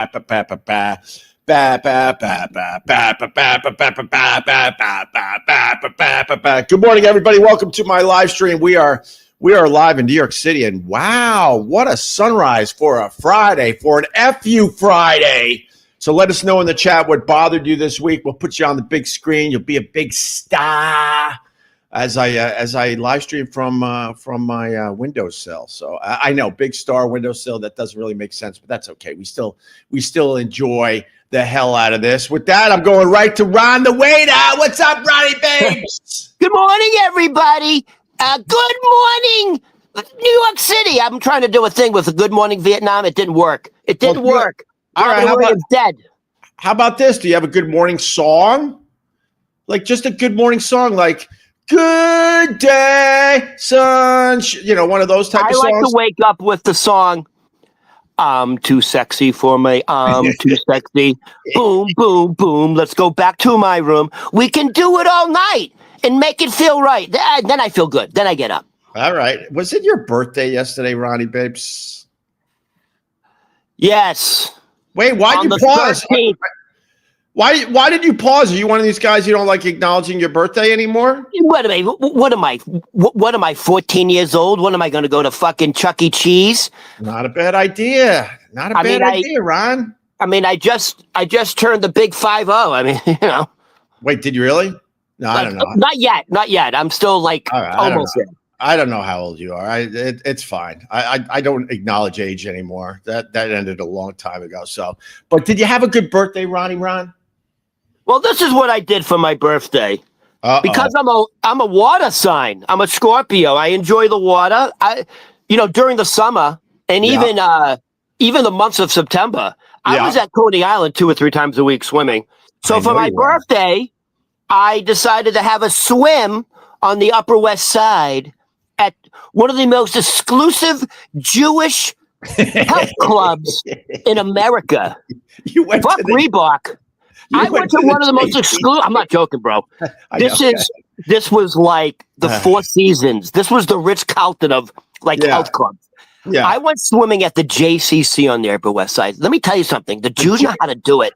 Good morning, everybody. Welcome to my live stream. We are live in New York City, and wow, what a sunrise for a Friday, for an FU Friday. So let us know in the chat what bothered you this week. We'll put you on the big screen. You'll be a big star as I live stream from my windowsill. So I know, big star windowsill. That doesn't really make sense, but that's okay. We still enjoy the hell out of this. With that, I'm going right to Ron the waiter. What's up, Ronnie babes? Good morning, everybody. Good morning, New York City. I'm trying to do a thing with a Good Morning Vietnam. It didn't work. Work. All right, how about this? Do you have a good morning song? Like just a good morning song, like "Good Day, Sun." One of those type of songs. I like to wake up with the song. I'm too sexy for me. I'm too sexy. Boom, boom, boom. Let's go back to my room. We can do it all night and make it feel right. Then I feel good. Then I get up. All right. Was it your birthday yesterday, Ronnie babes? Yes. Wait, why did you pause? Why did you pause? Are you one of these guys you don't like acknowledging your birthday anymore? What am I, 14 years old? When am I going to go to fucking Chuck E. Cheese? Not a bad idea. Ron. I mean, I just turned the big 50. I mean, Wait, did you really? No, I don't know. Not yet. I'm still like almost there. I don't know how old you are. It's fine. I don't acknowledge age anymore. That ended a long time ago. So, but did you have a good birthday, Ron? Well, this is what I did for my birthday. Because I'm a water sign. I'm a Scorpio. I enjoy the water. During the summer and even the months of September, I was at Coney Island 2 or 3 times a week swimming. So for my birthday, I decided to have a swim on the Upper West Side at one of the most exclusive Jewish health clubs in America. You went Fuck Reebok. I went to one of the most exclusive. I'm not joking, bro. This was like the Four Seasons. This was the Ritz-Carlton of health clubs. Yeah. I went swimming at the JCC on the Upper West Side. Let me tell you something. The Jews know how to do it.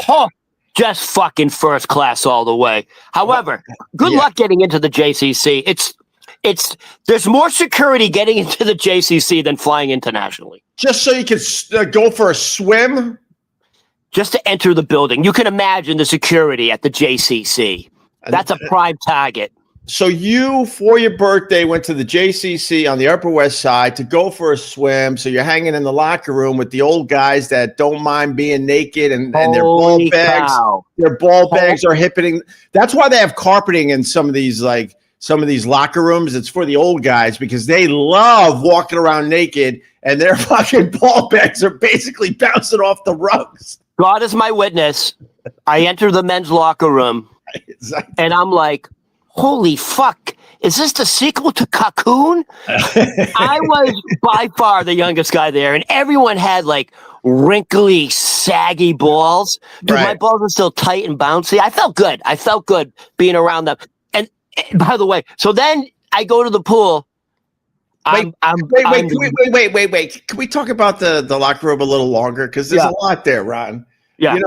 Oh, just fucking first class all the way. However, good luck getting into the JCC. There's more security getting into the JCC than flying internationally. Just so you can go for a swim? Just to enter the building. You can imagine the security at the JCC. That's a prime target. So you, for your birthday, went to the JCC on the Upper West Side to go for a swim. So you're hanging in the locker room with the old guys that don't mind being naked and their ball bags. Their ball bags are hippening. That's why they have carpeting in some of these locker rooms. It's for the old guys because they love walking around naked and their fucking ball bags are basically bouncing off the rugs. God is my witness. I enter the men's locker room and I'm like, holy fuck, is this the sequel to Cocoon? I was by far the youngest guy there, and everyone had like wrinkly, saggy balls. Dude, my balls were still tight and bouncy. I felt good being around them. And by the way, so then I go to the pool. Wait. Can we talk about the locker room a little longer? Because there's a lot there, Ron. Yeah.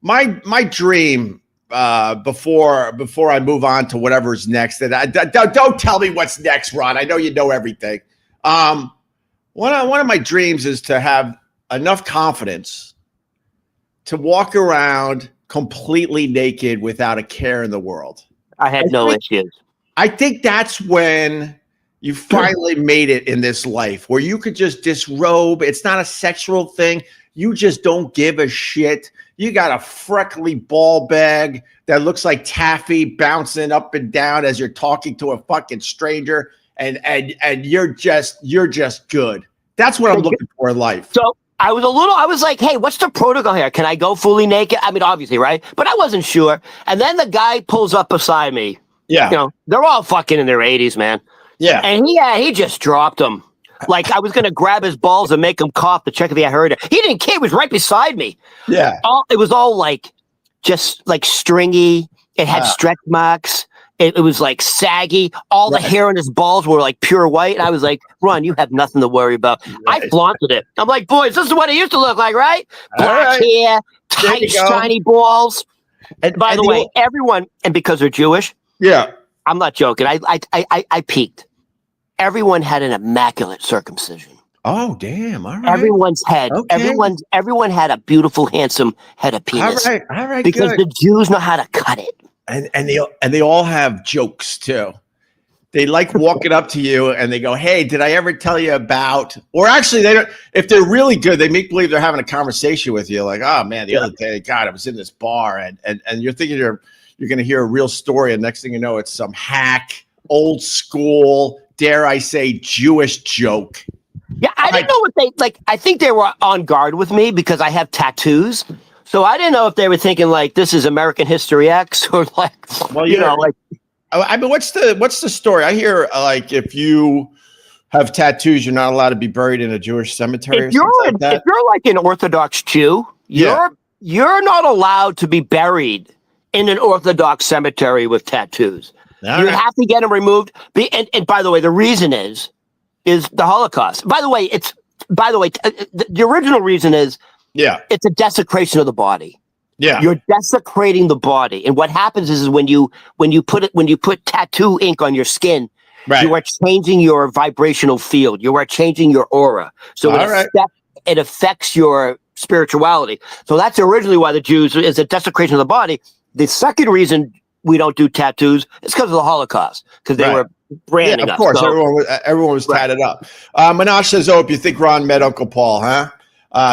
My dream before I move on to whatever's next. Don't tell me what's next, Ron. I know you know everything. One of my dreams is to have enough confidence to walk around completely naked without a care in the world. I had no issues. I think that's when you finally made it in this life, where you could just disrobe. It's not a sexual thing. You just don't give a shit. You got a freckly ball bag that looks like taffy bouncing up and down as you're talking to a fucking stranger, and you're just good. That's what I'm looking for in life. So I was like, hey, what's the protocol here? Can I go fully naked? I mean, obviously, right? But I wasn't sure. And then the guy pulls up beside me. Yeah. They're all fucking in their 80s, man. Yeah. And he just dropped them. Like I was going to grab his balls and make him cough to check if he had heard it. He didn't care. He was right beside me. Yeah. It was all like just like stringy. It had stretch marks. It was like saggy. All the hair on his balls were like pure white. And I was like, Ron, you have nothing to worry about. Right. I flaunted it. I'm like, boys, this is what it used to look like, right? Black hair, tight, shiny balls. And by the way, everyone, and because they're Jewish, I'm not joking. I peaked. Everyone had an immaculate circumcision. Oh, damn. All right. Everyone's head. Okay. Everyone had a beautiful, handsome head of penis. All right. Because the Jews know how to cut it. And they all have jokes too. They like walking up to you and they go, "Hey, did I ever tell you about?" Or actually, they don't. If they're really good, they make believe they're having a conversation with you. Like, "Oh man, the other day, God, I was in this bar," and you're thinking you're going to hear a real story, and next thing you know, it's some hack, old school, dare I say, Jewish joke. Yeah, I didn't know what they like. I think they were on guard with me because I have tattoos. So I didn't know if they were thinking like this is American History X or like, well, you know, like. I mean, what's the story? I hear like if you have tattoos, you're not allowed to be buried in a Jewish cemetery. If you're like an Orthodox Jew, you're not allowed to be buried in an Orthodox cemetery with tattoos. You have to get them removed. And by the way, the reason is the Holocaust. By the way, the original reason is it's a desecration of the body. Yeah, you're desecrating the body, and what happens is when you put tattoo ink on your skin, you are changing your vibrational field. You are changing your aura. So it affects your spirituality. So that's originally why the Jews is a desecration of the body. The second reason we don't do tattoos is because of the Holocaust, because they were branding us. Of course, everyone was tatted up. Manoj says, "Oh, if you think Ron met Uncle Paul, huh?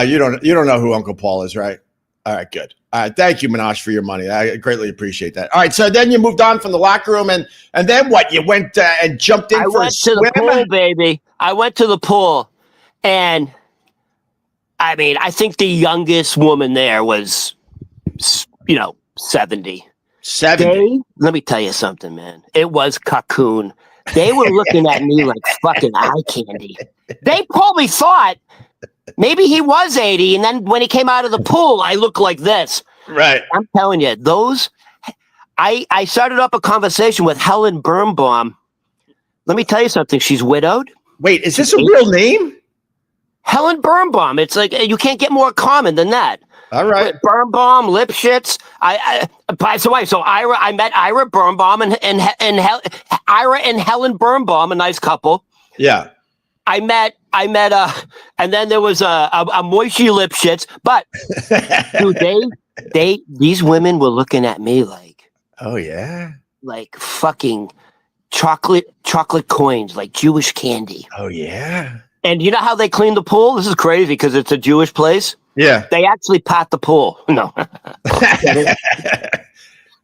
You don't know who Uncle Paul is, right? All right, good. All right, thank you, Manoj, for your money. I greatly appreciate that. All right, so then you moved on from the locker room, and then what? You went and jumped in for a swim? I went to the pool, baby. I went to the pool, and I mean, I think the youngest woman there was, 70. 70? Let me tell you something, man. It was cocoon. They were looking at me like fucking eye candy. They probably thought maybe he was 80, and then when he came out of the pool, I look like this. Right. I'm telling you, I started up a conversation with Helen Birnbaum. Let me tell you something. She's widowed. Wait, is this a real name? Helen Birnbaum. It's like you can't get more common than that. All right. Birnbaum, Lipschitz. So I met Ira Birnbaum and Ira and Helen Birnbaum, a nice couple. Yeah. I met, and then there was a Moishi Lipschitz, but dude, these women were looking at me like, oh yeah, like fucking chocolate coins, like Jewish candy. Oh yeah. And you know how they clean the pool? This is crazy because it's a Jewish place. Yeah. They actually pat the pool. No.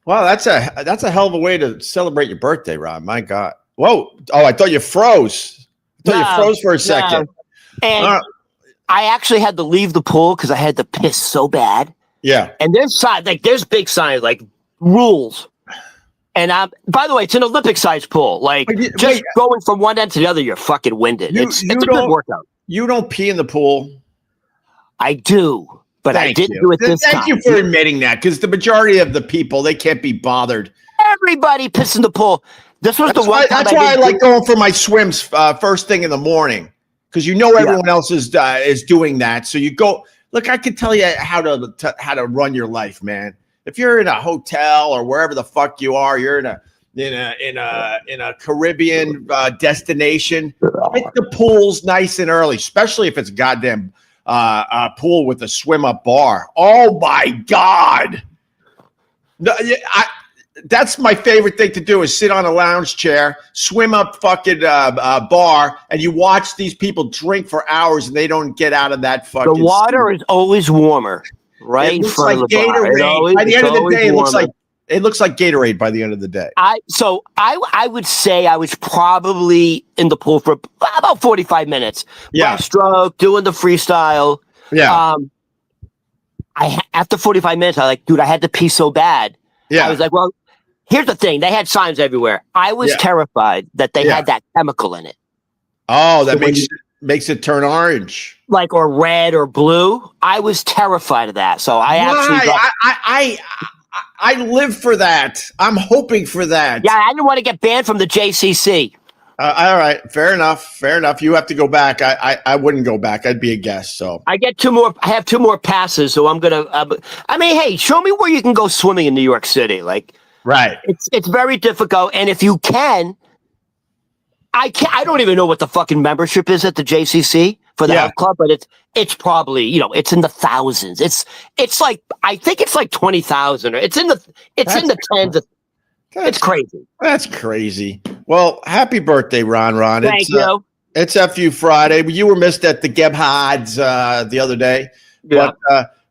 Well, that's a hell of a way to celebrate your birthday, Rob. My God. Whoa. Oh, I thought you froze. You froze for a second. And I actually had to leave the pool because I had to piss so bad. Yeah. And there's big signs like rules. And by the way, it's an Olympic sized pool. Like going from one end to the other, you're fucking winded. It's a good workout. You don't pee in the pool. I do, but I didn't do it this time. Thank you for admitting that, because the majority of the people, they can't be bothered. Everybody piss in the pool. This was the one time. That's why I like going for my swims first thing in the morning, because everyone else is doing that. So you go. Look, I can tell you how to run your life, man. If you're in a hotel or wherever the fuck you are, you're in a Caribbean destination. Hit the pools nice and early, especially if it's a goddamn pool with a swim up bar. Oh my God. No, that's my favorite thing to do is sit on a lounge chair, swim up fucking bar, and you watch these people drink for hours and they don't get out of that fucking. The water is always warmer, right? It looks like Gatorade. By the end of the day, it looks like Gatorade by the end of the day. I would say I was probably in the pool for about 45 minutes. Yeah. Stroke, doing the freestyle. Yeah. After 45 minutes, I had to pee so bad. Yeah. I was like, well, here's the thing. They had signs everywhere. I was terrified that they had that chemical in it. Oh, that makes it turn orange. Like, or red or blue. I was terrified of that. So I actually I live for that. I'm hoping for that. Yeah, I didn't want to get banned from the JCC. All right, fair enough. Fair enough. You have to go back. I wouldn't go back. I'd be a guest. So I get 2 more. I have 2 more passes, so I'm gonna. I mean, hey, show me where you can go swimming in New York City. Like, right. It's very difficult, and if you can, I don't even know what the fucking membership is at the JCC for the health club, but it's probably it's in the thousands. It's like I think it's like 20,000 or it's in the tens. It's crazy. That's crazy. Well, happy birthday, Ron. Thank you. It's FU Friday. You were missed at the Gebhards the other day. Yeah.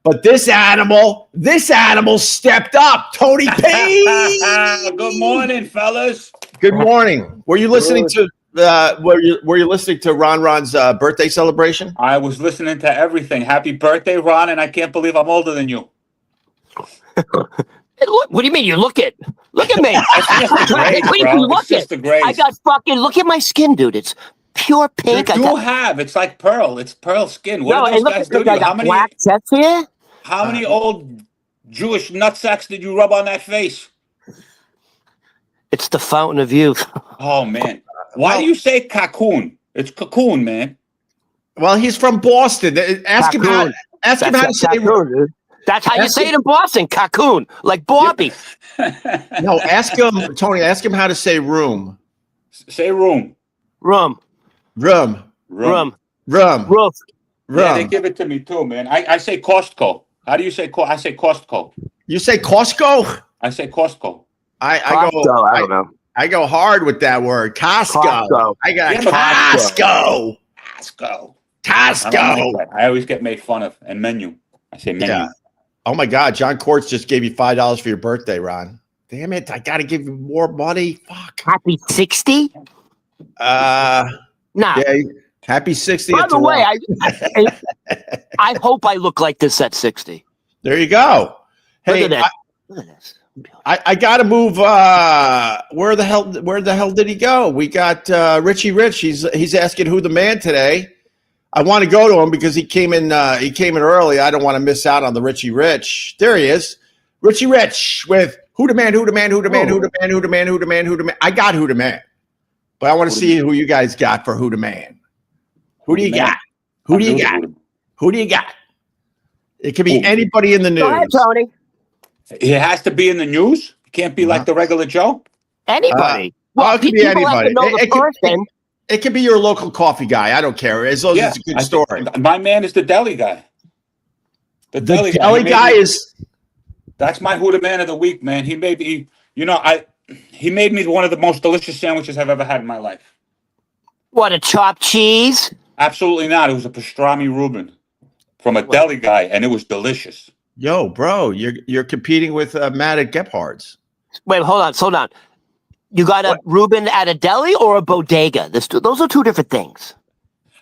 But this animal stepped up. Tony P. Good morning, fellas. Good morning. Were you listening to were you listening to Ron's birthday celebration? I was listening to everything. Happy birthday, Ron, and I can't believe I'm older than you. Hey, look, what do you mean? Look at me. It's just a grace, What do you bro. mean, look It's just at? a grace. I got fucking look at my skin, dude. It's pure pink. It's like pearl. It's pearl skin. What No, did and those look guys at do to this. I you? got black chest here. How many old Jewish nutsacks did you rub on that face? It's the fountain of youth. Oh man. Why do you say cocoon? It's cocoon, man. Well, he's from Boston. Ask him how to say dude. That's how you say it in Boston. Cocoon, like Bobby. No, ask him, Tony. Ask him how to say room. Say room. Rum. Rum. Rum. Rum. Roof. Yeah, they give it to me too, man. I say Costco. How do you say? I say Costco. You say Costco? I say Costco. I don't know. I go hard with that word. Costco. I got Costco. Costco. I always get made fun of. And menu. I say menu. Yeah. Oh my God, John Quartz just gave you $5 for your birthday, Ron. Damn it, I gotta give you more money. Fuck. Happy 60? Nah. Yeah, happy 60. By the way, I hope I look like this at 60. There you go. Hey, look at this. I gotta move. Where the hell did he go? We got Richie Rich. He's asking who the man today. I want to go to him because he came in early. I don't want to miss out on the Richie Rich. There he is. Richie Rich with who the man. I got who the man. But I want to see who you guys got for who the man. Who do you got? Who do you got? Who do you got? It can be anybody in the news. Go ahead, Tony. It has to be in the news. It can't be like the regular Joe. Anybody. It could be anybody. It It could be your local coffee guy. I don't care. As long as it's a good story. My man is the deli guy. The deli guy is. That's my who the man of the week, man. He made me. He made me one of the most delicious sandwiches I've ever had in my life. What, a chopped cheese? Absolutely not. It was a pastrami Reuben from a deli guy, and it was delicious. Yo, bro, you're competing with Matt at Gephardt's. Wait, hold on. You got a Reuben at a deli or a bodega? Those are 2 different things.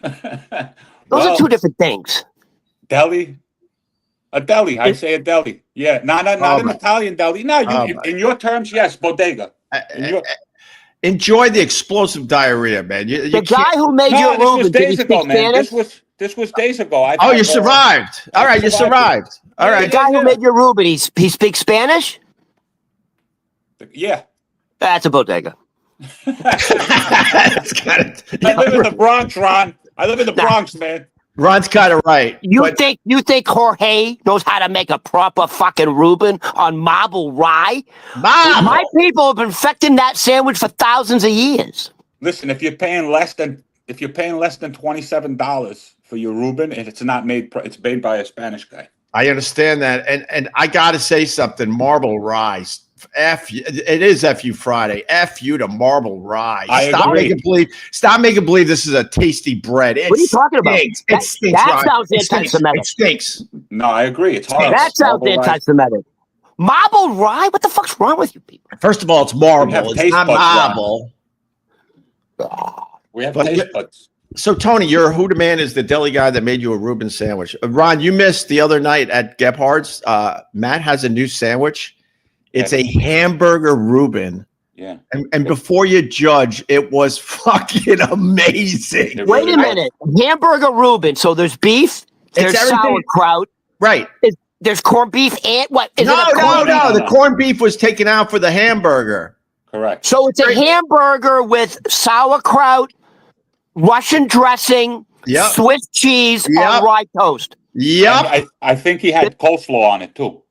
Those are 2 different things. Deli? A deli. I say a deli. Yeah, not an Italian deli. No, in your terms, yes, bodega. Enjoy the explosive diarrhea, man. The guy who made your Reuben, did he speak Spanish? This was days ago. You survived. All right, you survived. All right. The guy who made your Reuben, he speaks Spanish? Yeah. That's a bodega. I live in the Bronx, Ron. I live in the Bronx, man. Ron's kind of right. You think Jorge knows how to make a proper fucking Reuben on marble rye? My people have been perfecting that sandwich for thousands of years. Listen, if you're paying less than $27 for your Reuben, and it's made by a Spanish guy. I understand that, and I got to say something. Marble rye. It is FU Friday. FU to marble rye. Stop making believe this is a tasty bread. What are you talking about? It stinks. That sounds anti-Semitic. It stinks. No, I agree. It's horrible. That sounds anti-Semitic. Marble rye? What the fuck's wrong with you people? First of all, it's marble. It's not marble. We have taste buds. So, Tony, your who the man is the deli guy that made you a Reuben sandwich. Ron, you missed the other night at Gephardt's. Matt has a new sandwich. It's a hamburger Reuben. Yeah. And before you judge, it was fucking amazing. Wait a minute. Hamburger Reuben. So there's beef, there's sauerkraut. Right. there's corned beef and what? Is No. beef? The corned beef was taken out for the hamburger. Correct. So it's a hamburger with sauerkraut, Russian dressing, Swiss cheese, on rye toast. Yep. I think he had coleslaw on it too.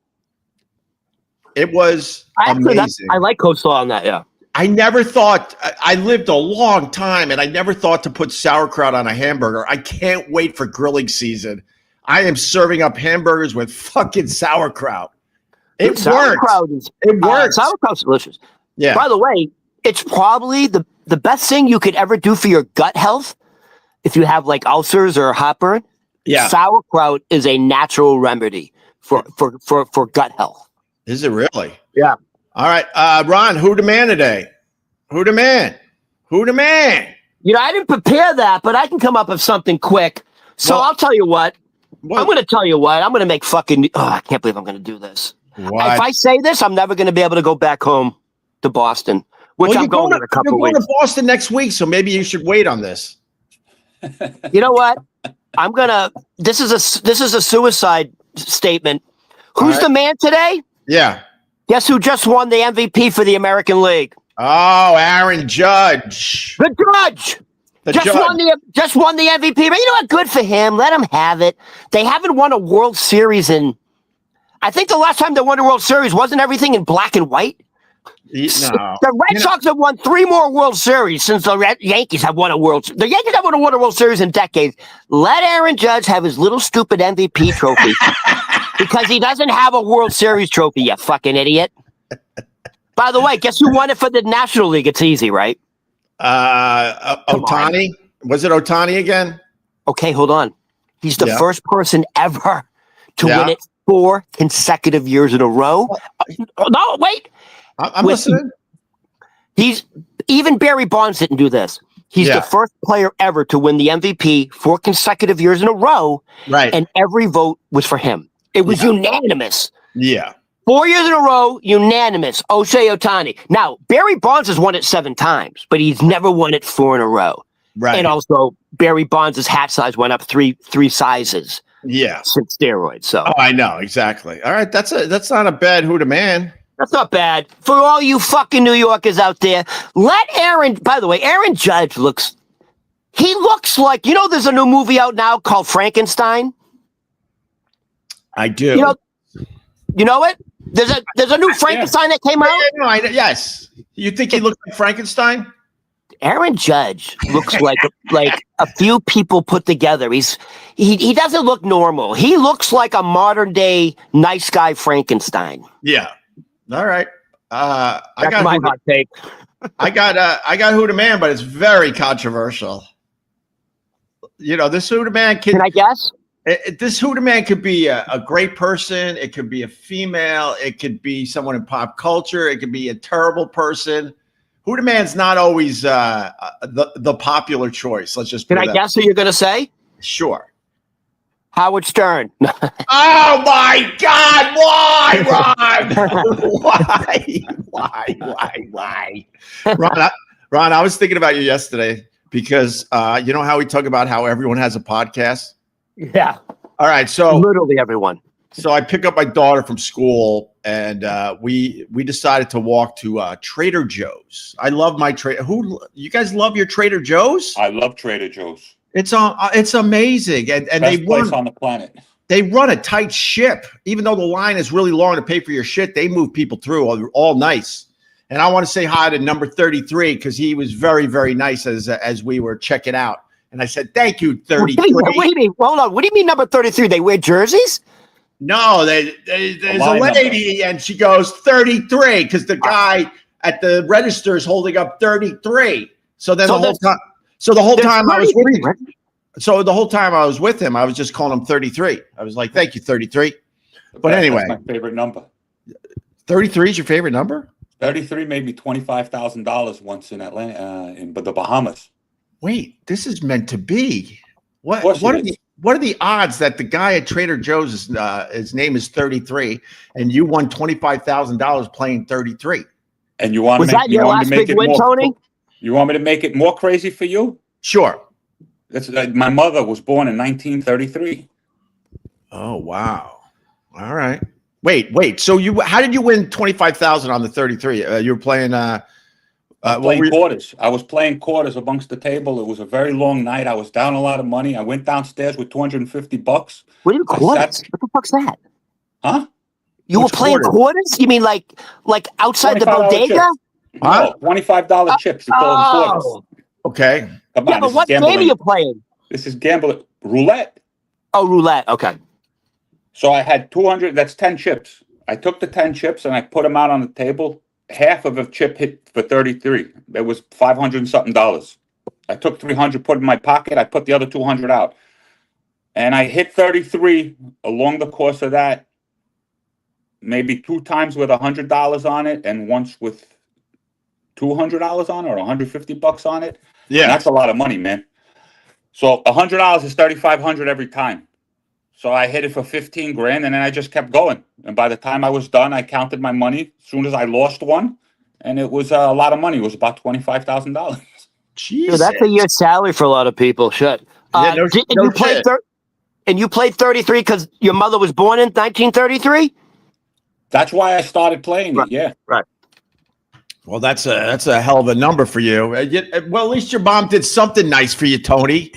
It was amazing. I like coleslaw on that, yeah. I never thought, I lived a long time and I never thought to put sauerkraut on a hamburger. I can't wait for grilling season. I am serving up hamburgers with fucking sauerkraut. It works. It works. Sauerkraut's delicious. Yeah. By the way, it's probably the best thing you could ever do for your gut health if you have like ulcers or heartburn. Yeah. Sauerkraut is a natural remedy for gut health. Is it really? Yeah. All right. Ron, who the man today? Who the man? Who the man? I didn't prepare that, but I can come up with something quick. So I'll tell you what. I'm going to tell you what. I'm going to make fucking... Oh, I can't believe I'm going to do this. What? If I say this, I'm never going to be able to go back home to Boston, which I'm going in a couple weeks. You're going to Boston next week, so maybe you should wait on this. You know what? I'm going to... This is a suicide statement. Who's the man today? Yeah. Guess who just won the MVP for the American League? Oh, Aaron Judge. The Judge. Just won the MVP. But you know what? Good for him. Let him have it. They haven't won a World Series in... I think the last time they won a World Series, wasn't everything in black and white? No. The Red Sox have won 3 more World Series since the Yankees have won a World Series. The Yankees haven't won a World Series in decades. Let Aaron Judge have his little stupid MVP trophy. Because he doesn't have a World Series trophy, you fucking idiot. By the way, guess who won it for the National League? It's easy, right? Ohtani? Was it Ohtani again? Okay, hold on. He's the first person ever to win it 4 consecutive years in a row. No, wait. I'm listening. Even Barry Bonds didn't do this. He's the first player ever to win the MVP 4 consecutive years in a row. Right. And every vote was for him. It was unanimous. Yeah. 4 years in a row, unanimous. Ohtani. Now, Barry Bonds has won it 7 times, but he's never won it 4 in a row. Right. And also, Barry Bonds' hat size went up three sizes. Yeah. Since steroids. So. Oh, I know. Exactly. All right. That's not a bad who the man. That's not bad. For all you fucking New Yorkers out there, by the way, Aaron Judge looks like, there's a new movie out now called Frankenstein. I do. You know it? There's a new Frankenstein that came out? Yes. You think he looks like Frankenstein? Aaron Judge looks like a few people put together. He doesn't look normal. He looks like a modern day nice guy Frankenstein. Yeah. All right. I got my hot take. I got who the man, but it's very controversial. This who the man can I guess? This who the man could be a great person. It could be a female. It could be someone in pop culture. It could be a terrible person. Who the man's not always the popular choice. Let's just. Can I guess who you're going to say? Sure. Howard Stern. Oh my God! Why? Why? Ron, I was thinking about you yesterday because you know how we talk about how everyone has a podcast. Yeah. All right. So literally everyone. So I pick up my daughter from school, and we decided to walk to Trader Joe's. I love my you guys love your Trader Joe's? I love Trader Joe's. It's amazing, and Best they place on the planet. They run a tight ship, even though the line is really long to pay for your shit. They move people through all nice. And I want to say hi to number 33 because he was very, very nice as we were checking out. And I said, "Thank you, 33." What do you mean? Hold on. What do you mean, number 33? They wear jerseys? No, there's a lady, and she goes 33 because the guy at the register is holding up 33. So then the whole time I was with him. So the whole time I was with him, I was just calling him 33. I was like, "Thank you, 33." But anyway, that's my favorite number. 33 is your favorite number? 33 made me $25,000 once in Atlanta, in the Bahamas. Wait, this is meant to be. What are the odds that the guy at Trader Joe's his name is 33 and you won $25,000 playing 33? And you want was that your last big win, Tony? You want me to make it more crazy for you? Sure. My mother was born in 1933. Oh wow. All right. Wait. So how did you win 25,000 on the 33? You were playing. Quarters. I was playing quarters amongst the table. It was a very long night. I was down a lot of money. I went downstairs with $250. What do you quarters? What the fuck's that? Huh? You were playing quarters? You mean like outside the bodega? No, $25 chips. You call them quarters. Okay. Come on, but what game are you playing? This is gambling. Roulette. Oh, roulette. Okay. So I had 200. That's 10 chips. I took the 10 chips and I put them out on the table. Half of a chip hit for 33. It was $500 and something. I took 300, put it in my pocket. I put the other 200 out. And I hit 33 along the course of that. Maybe 2 times with $100 on it and once with $200 on it or $150 on it. Yeah. And that's a lot of money, man. So $100 is $3,500 every time. So I hit it for 15 grand and then I just kept going. And by the time I was done, I counted my money as soon as I lost one. And it was a lot of money. It was about $25,000. Jesus. That's a year's salary for a lot of people. Shit. And you played 33 because your mother was born in 1933? That's why I started playing it. Yeah. Right. Well, that's a hell of a number for you. Well, at least your mom did something nice for you, Tony.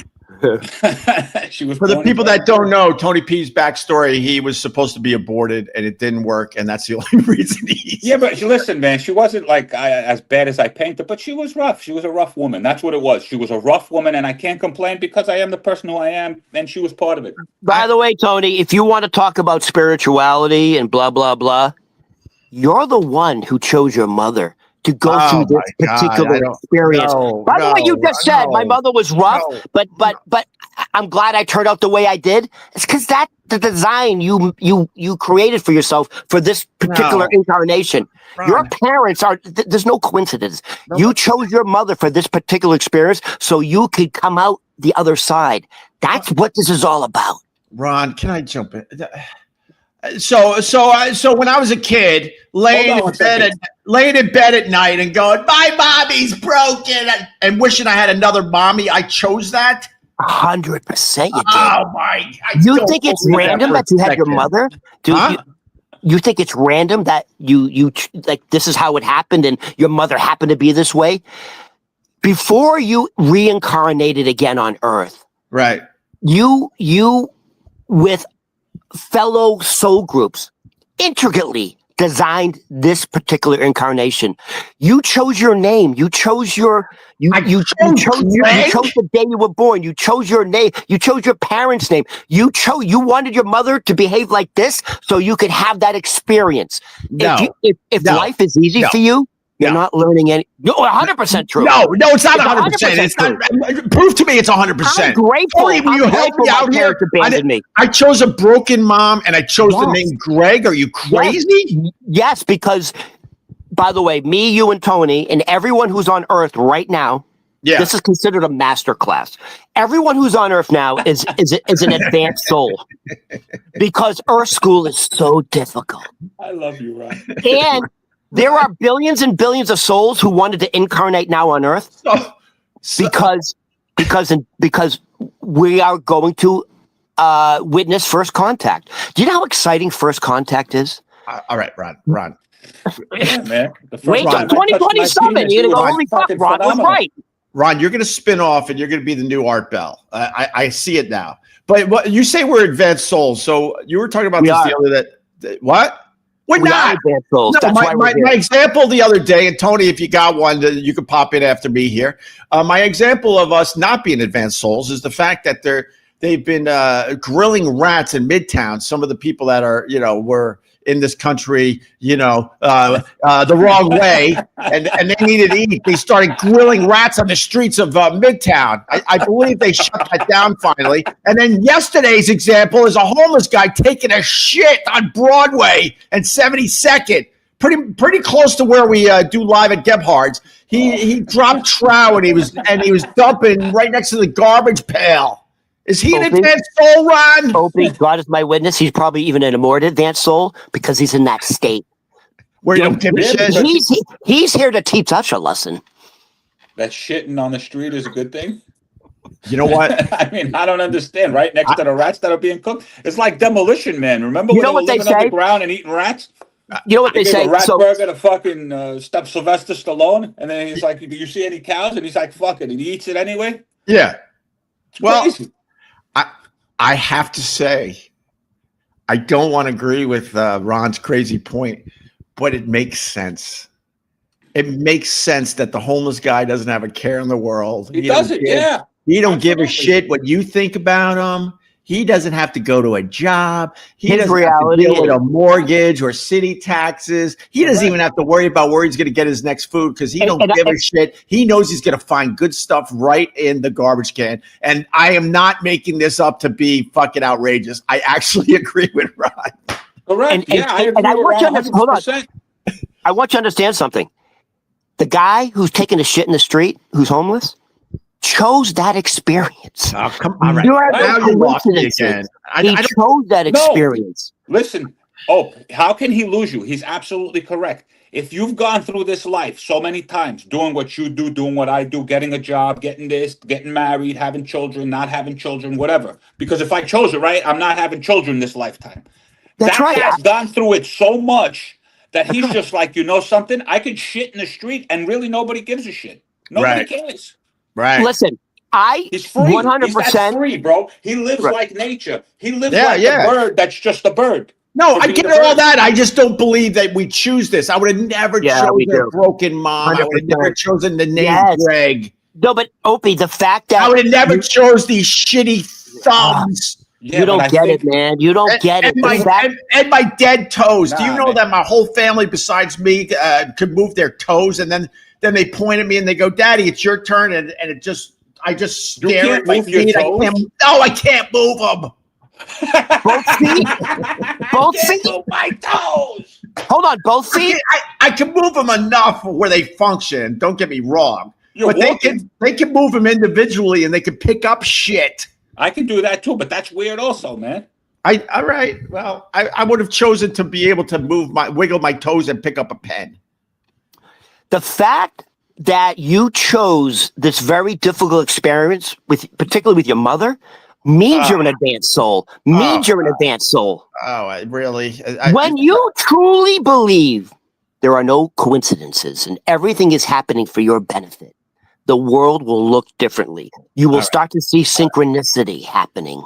She was for the people that don't know Tony P's backstory. He was supposed to be aborted and it didn't work, and that's the only reason yeah, but listen, man, she wasn't like as bad as I painted, but she was rough. She was a rough woman. That's what it was. She was a rough woman, and I can't complain because I am the person who I am, and she was part of it. By the way, Tony, if you want to talk about spirituality and blah blah blah, you're the one who chose your mother to go through this particular experience. By the way, you just said my mother was rough, but I'm glad I turned out the way I did. It's because that the design you created for yourself for this particular incarnation. Ron. Your parents are. There's no coincidence. You chose your mother for this particular experience so you could come out the other side. That's what this is all about. Ron, can I jump in? So when I was a kid, laying in bed at night and going, my mommy's broken, and wishing I had another mommy, I chose that. 100% you did. Oh my! You think it's random that you had your mother? You think it's random that you like this is how it happened and your mother happened to be this way? Before you reincarnated again on Earth, right? You with fellow soul groups intricately designed this particular incarnation. You chose your name. You chose your you chose the day you were born. You chose your name. You chose your parents' name. You wanted your mother to behave like this so you could have that experience. No. If life is easy for you, you're not learning any. No, 100% true. No, it's not 100%. It's not. Prove to me it's 100%. I'm grateful. Will you help me out here? I chose a broken mom, and I chose the name Greg. Are you crazy? Yes, because by the way, me, you, and Tony, and everyone who's on Earth right now, this is considered a master class. Everyone who's on Earth now is an advanced soul because Earth School is so difficult. I love you, Ron. And there are billions and billions of souls who wanted to incarnate now on Earth because we are going to witness first contact. Do you know how exciting first contact is? All right, Ron. Yeah, man. Wait till 2027. You're going to go, holy fuck, Ron was right. Ron, you're going to spin off and you're going to be the new Art Bell. I see it now. But you say we're advanced souls. So you were talking about this the other what? We're not advanced souls. No, my example the other day, and Tony, if you got one, you could pop in after me here. My example of us not being advanced souls is the fact that they've been grilling rats in Midtown. Some of the people that are, were in this country, the wrong way, and they needed to eat. They started grilling rats on the streets of Midtown. I believe they shut that down finally. And then yesterday's example is a homeless guy taking a shit on Broadway and 72nd, pretty close to where we do live at Gebhard's. He dropped trout and he was dumping right next to the garbage pail. Is he an advanced soul, Ron? Opie, God is my witness. He's probably even a more advanced soul because he's in that state. Where you don't give a shit. He's here to teach us a lesson. That shitting on the street is a good thing? You know what? I mean, I don't understand. Right next to the rats that are being cooked, it's like Demolition Man. Remember when they were living underground and eating rats? You know what they gave say? a rat burger to fucking Sylvester Stallone, and then he's like, "Do you see any cows?" And he's like, "Fuck it," and he eats it anyway. Yeah. It's crazy. I have to say, I don't want to agree with Ron's crazy point, but it makes sense. It makes sense that the homeless guy doesn't have a care in the world. He doesn't, yeah. He don't give a shit what you think about him. He doesn't have to go to a job. He His doesn't reality have to deal with a mortgage or city taxes. He doesn't even have to worry about where he's going to get his next food because he don't give a shit. He knows he's going to find good stuff right in the garbage can. And I am not making this up to be fucking outrageous. I actually agree with Ron. Correct. I agree I want you to hold on. 100%. I want you to understand something. The guy who's taking a shit in the street, who's homeless, chose that experience. Oh, come on, right. Now you lost me again. He chose that experience. No. Listen, how can he lose you? He's absolutely correct. If you've gone through this life so many times, doing what you do, doing what I do, getting a job, getting this, getting married, having children, not having children, whatever. Because if I chose it right, I'm not having children this lifetime. That's right. That guy's gone through it so much that he's just like, you know something? I could shit in the street and really nobody gives a shit. Nobody cares. Right. Listen, he's free. 100%. He's free, bro. He lives like nature. He lives like a bird that's just a bird. No, I get all that. I just don't believe that we choose this. I would have never chosen a broken mom. 100%. I would have never chosen the name Greg. No, but Opie, the fact that I would have never chose these shitty thumbs. You don't get it, man. You don't get it. And my dead toes. Do you know that my whole family, besides me, could move their toes? And then they point at me and they go, "Daddy, it's your turn." And I just stare at my feet. I can't move them. Both feet? Both feet? Move my toes. Hold on, both feet? I can move them enough where they function. Don't get me wrong. But they can move them individually and they can pick up shit. I can do that too, but that's weird also, man. All right. Well, I would have chosen to be able to wiggle my toes and pick up a pen. The fact that you chose this very difficult experience particularly with your mother means you're an advanced soul. You're an advanced soul. Oh, really? When you truly believe there are no coincidences and everything is happening for your benefit, the world will look differently. You will start to see synchronicity happening.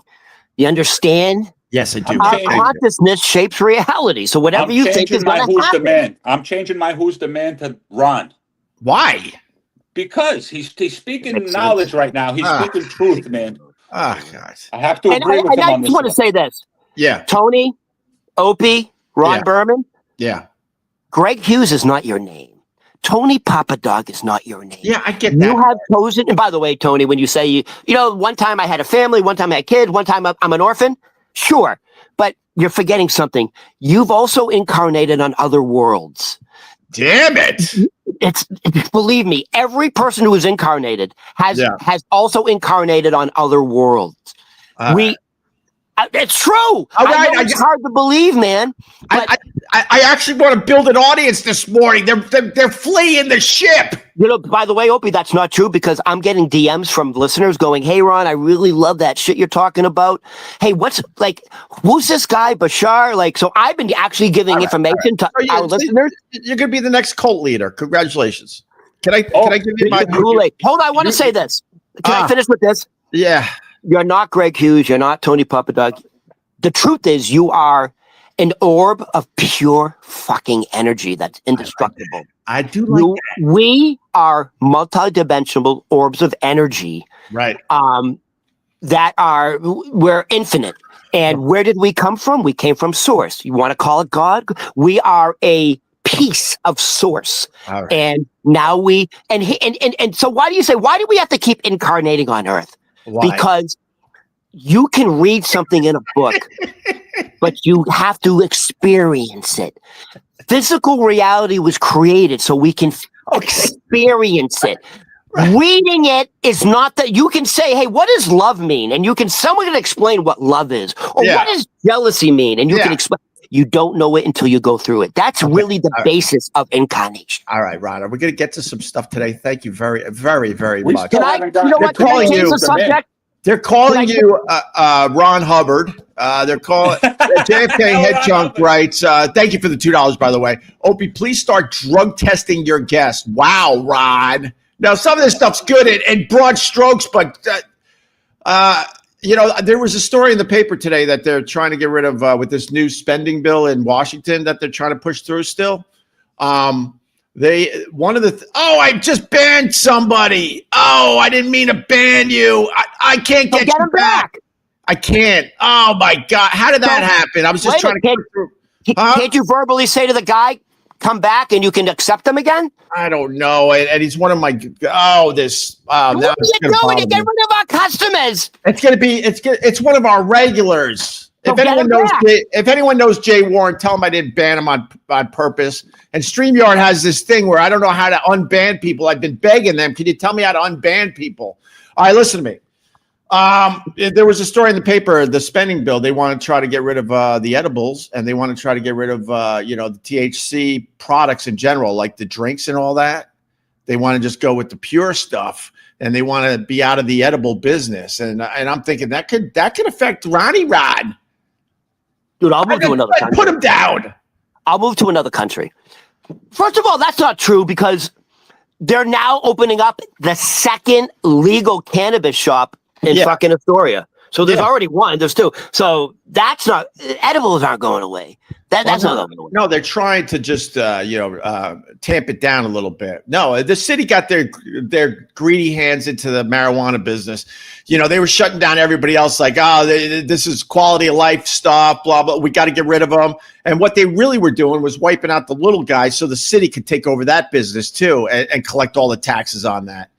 You understand? Yes, I do. Our consciousness shapes reality. So whatever you think is going to happen. I'm changing my who's the man to Ron. Why? Because he's speaking knowledge right now. He's speaking truth, man. Oh, God. I have to agree with him on this. I just want to say this. Yeah. Tony, Opie, Ron Berman. Yeah. Greg Hughes is not your name. Tony Papadog is not your name. Yeah, I get that. You have chosen, and by the way, Tony, when you say one time I had a family, one time I had a kid, one time I'm an orphan, sure, but you're forgetting something. You've also incarnated on other worlds. Damn it! It's believe me, every person who is incarnated has also incarnated on other worlds. It's true. I know it's hard to believe, man. I actually want to build an audience this morning. They're fleeing the ship. By the way, Opie, that's not true because I'm getting DMs from listeners going, "Hey, Ron, I really love that shit you're talking about. Hey, who's this guy, Bashar?" So I've been actually giving information to our listeners. You're going to be the next cult leader. Congratulations. Can I give you my Kool-Aid? Hold on, I want to say this. Can I finish with this? Yeah. You're not Greg Hughes. You're not Tony Papadog. The truth is you are an orb of pure fucking energy that's indestructible. I do like that. We are multidimensional orbs of energy. Right. We're infinite. And where did we come from? We came from source. You want to call it God? We are a piece of source. All right. And now and so why do we have to keep incarnating on Earth? Why? Because you can read something in a book, but you have to experience it. Physical reality was created so we can experience it. Right. Reading it is not that you can say, "Hey, what does love mean?" And someone can explain what love is, or what does jealousy mean, and you can explain. You don't know it until you go through it. That's really the basis of incarnation. All right, Ron. We're going to get to some stuff today. Thank you very, very, very much. Can I change the subject? They're calling you Ron Hubbard. They're calling JFK Head Chunk writes, thank you for the $2, by the way. Opie, please start drug testing your guests. Wow, Ron. Now, some of this stuff's good in broad strokes, but, there was a story in the paper today that they're trying to get rid of with this new spending bill in Washington that they're trying to push through still. I just banned somebody. Oh, I didn't mean to ban you. I can't get you back. I can't. Oh, my God. How did that happen? I was just trying to get through. Can't you verbally say to the guy, come back and you can accept them again? I don't know. And he's one of my, what are you doing to get rid of our customers? It's one of our regulars. If anyone knows Jay Warren, tell him I didn't ban him on purpose. And StreamYard has this thing where I don't know how to unban people. I've been begging them. Can you tell me how to unban people? All right, listen to me. There was a story in the paper, the spending bill. They want to try to get rid of the edibles, and they want to try to get rid of the THC products in general, like the drinks and all that. They want to just go with the pure stuff, and they want to be out of the edible business. And I'm thinking that could affect Ronnie Rod. Dude, I'll move to another country. Put him down. I'll move to another country. First of all, that's not true because they're now opening up the second legal cannabis shop in fucking Astoria. So there's already one. There's two. So that's not, edibles aren't going away. That's not going away. No, they're trying to just, tamp it down a little bit. No, the city got their greedy hands into the marijuana business. They were shutting down everybody else like, this is quality of life stuff, blah, blah. We got to get rid of them. And what they really were doing was wiping out the little guys so the city could take over that business too and collect all the taxes on that.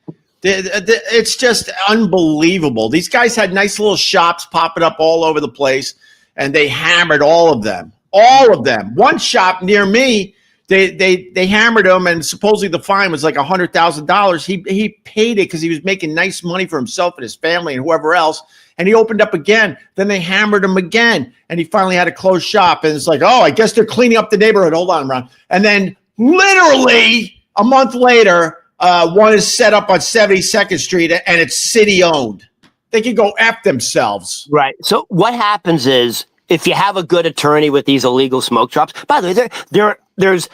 It's just unbelievable. These guys had nice little shops popping up all over the place, and they hammered all of them. All of them. One shop near me, they hammered him, and supposedly the fine was like $100,000. He paid it because he was making nice money for himself and his family and whoever else. And he opened up again. Then they hammered him again, and he finally had to close shop. And it's like, oh, I guess they're cleaning up the neighborhood. Hold on, Ron. And then literally a month later, one is set up on 72nd Street, and it's city-owned. They can go F themselves. Right. So what happens is, if you have a good attorney with these illegal smoke shops, by the way, there's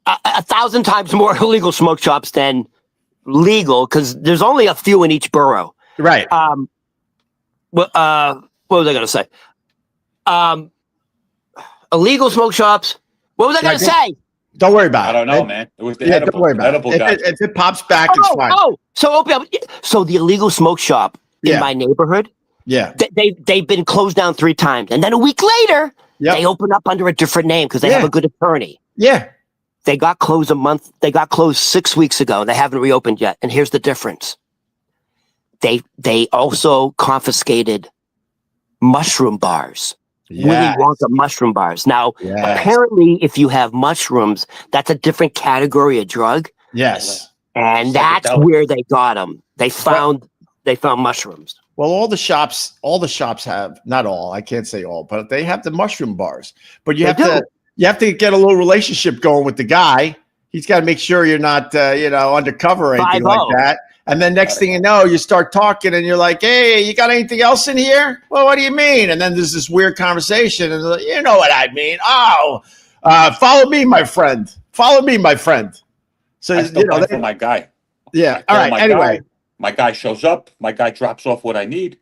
1,000 times more illegal smoke shops than legal because there's only a few in each borough. Right. What was I going to say? Illegal smoke shops. What was I going to say? Don't worry about it. I don't know, man. It was the edible, don't worry about edible it. guy. If it pops back, it's fine. So the illegal smoke shop in my neighborhood, they've been closed down 3 times. And then a week later, they open up under a different name because they have a good attorney. Yeah. They got closed 6 weeks ago, and they haven't reopened yet. And here's the difference. They also confiscated mushroom bars. Yes. Willy Wonka mushroom bars. Now, apparently, if you have mushrooms, that's a different category of drug. Yes, and that's where they got them. They found mushrooms. Well, all the shops have, not all, I can't say all, but they have the mushroom bars. But you have to get a little relationship going with the guy. He's got to make sure you're not undercover or anything like that. And then next thing you know, you start talking and you're like, hey, you got anything else in here? Well, what do you mean? And then there's this weird conversation. And like, you know what I mean? Oh, follow me, my friend. Follow me, my friend. So, I still wait for my guy. Yeah. All right. Anyway. My guy shows up. My guy drops off what I need.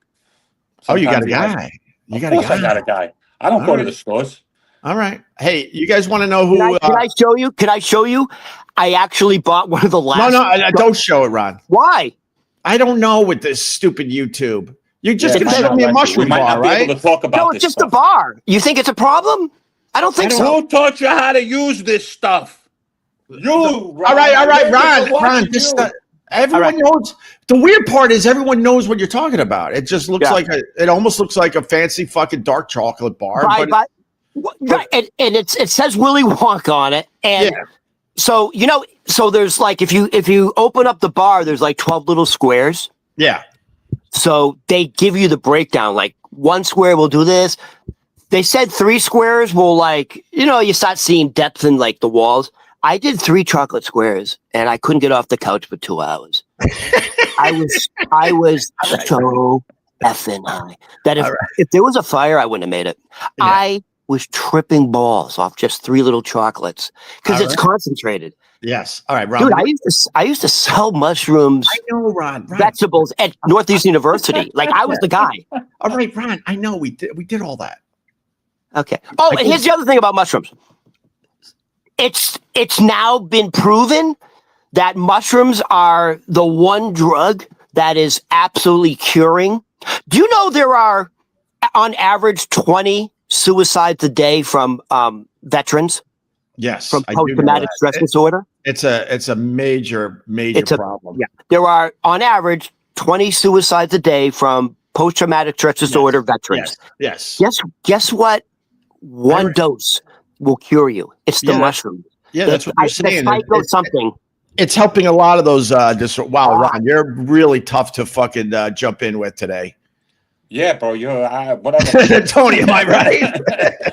Sometimes you got a guy. I got a guy. I don't go to the stores. All right. Hey, you guys want to know who? Can I show you? Can I show you? I actually bought one of the last. No, don't show it, Ron. Why? I don't know with this stupid YouTube. You're just going to show me a mushroom bar, right? Able to talk about no, it's just a bar. You think it's a problem? I don't think so. Who taught you how to use this stuff? You. All right, Ron. This stuff. Everyone knows. The weird part is everyone knows what you're talking about. It just looks like it almost looks like a fancy fucking dark chocolate bar. Right, and it says Willy Wonka on it, and so so there's like if you open up the bar, there's like 12 little squares. Yeah. So they give you the breakdown. Like 1 square will do this, They said 3 squares will you start seeing depth in like the walls. I did 3 chocolate squares and I couldn't get off the couch for 2 hours. I was so effing high that if there was a fire, I wouldn't have made it. Yeah. I was tripping balls off just 3 little chocolates because it's concentrated. Yes. All right, Ron. Dude, I used to sell mushrooms. I know, Ron. Vegetables at Northeast University. Like I was the guy. All right, Ron. I know we did all that. Okay. Oh, and here's the other thing about mushrooms. It's now been proven that mushrooms are the one drug that is absolutely curing. Do you know there are on average 20 suicides a day from veterans? Yes, from post-traumatic stress disorder. It's a major problem. Yeah, there are on average 20 suicides a day from post-traumatic stress disorder veterans. Yes. Guess what? One dose will cure you. It's the mushroom. Yeah, that's what you're saying. Something. It's helping a lot of those. Wow, Ron, you're really tough to fucking jump in with today. Yeah, bro. You're whatever. Tony, am I right?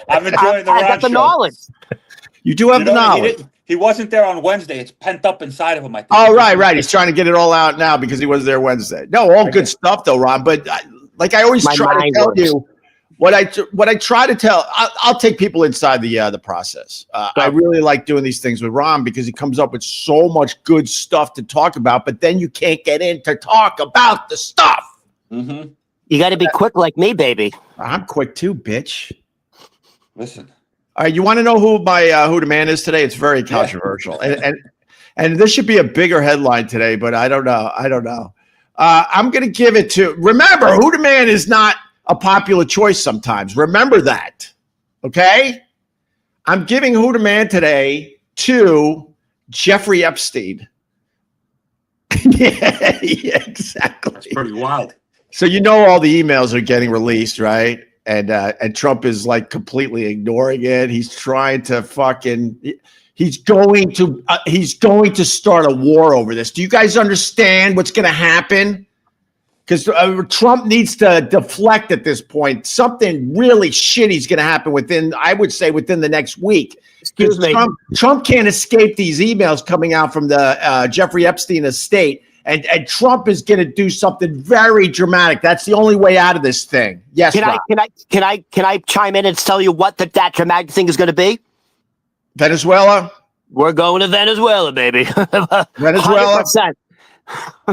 I'm enjoying the I got the knowledge. You do have the knowledge. He wasn't there on Wednesday. It's pent up inside of him, I think. Oh, right. He's trying to get it all out now because he was there Wednesday. No, all good stuff though, Ron. But like I always try to tell you, what I try to tell, I'll take people inside the process. I really like doing these things with Ron because he comes up with so much good stuff to talk about, but then you can't get in to talk about the stuff. Mm-hmm. You got to be quick like me, baby. I'm quick too, bitch. Listen. All right, you want to know who the man is today? It's very controversial, and this should be a bigger headline today, but I don't know. I'm going to give it to. Remember, who the man is not a popular choice sometimes. Remember that, okay? I'm giving who the man today to Jeffrey Epstein. yeah, exactly. That's pretty wild. So you know all the emails are getting released, right? And Trump is like completely ignoring it. He's trying to he's going to start a war over this. Do you guys understand what's going to happen? Because Trump needs to deflect at this point. Something really shitty is going to happen within the next week. Excuse me. Trump can't escape these emails coming out from the Jeffrey Epstein estate. And Trump is going to do something very dramatic. That's the only way out of this thing. Yes. Can I chime in and tell you what that dramatic thing is going to be? Venezuela. We're going to Venezuela, baby. Venezuela. 100%.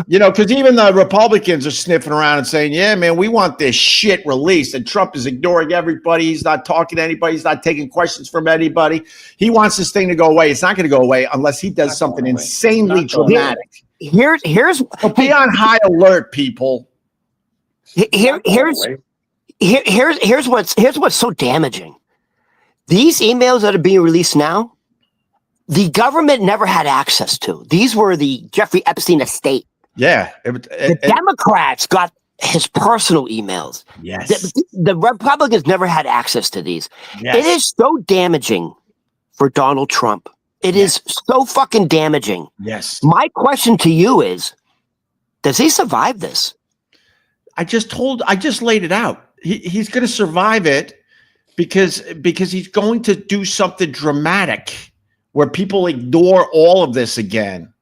Because even the Republicans are sniffing around and saying, "Yeah, man, we want this shit released." And Trump is ignoring everybody. He's not talking to anybody. He's not taking questions from anybody. He wants this thing to go away. It's not going to go away unless he does something insanely dramatic. Here's be on high alert, people. Here's what's so damaging. These emails that are being released now, the government never had access to. These were the Jeffrey Epstein estate. Yeah. The Democrats got his personal emails. Yes. The Republicans never had access to these. Yes. It is so damaging for Donald Trump. It is so fucking damaging. Yes. My question to you is, does he survive this? I just laid it out. He's going to survive it because he's going to do something dramatic where people ignore all of this again.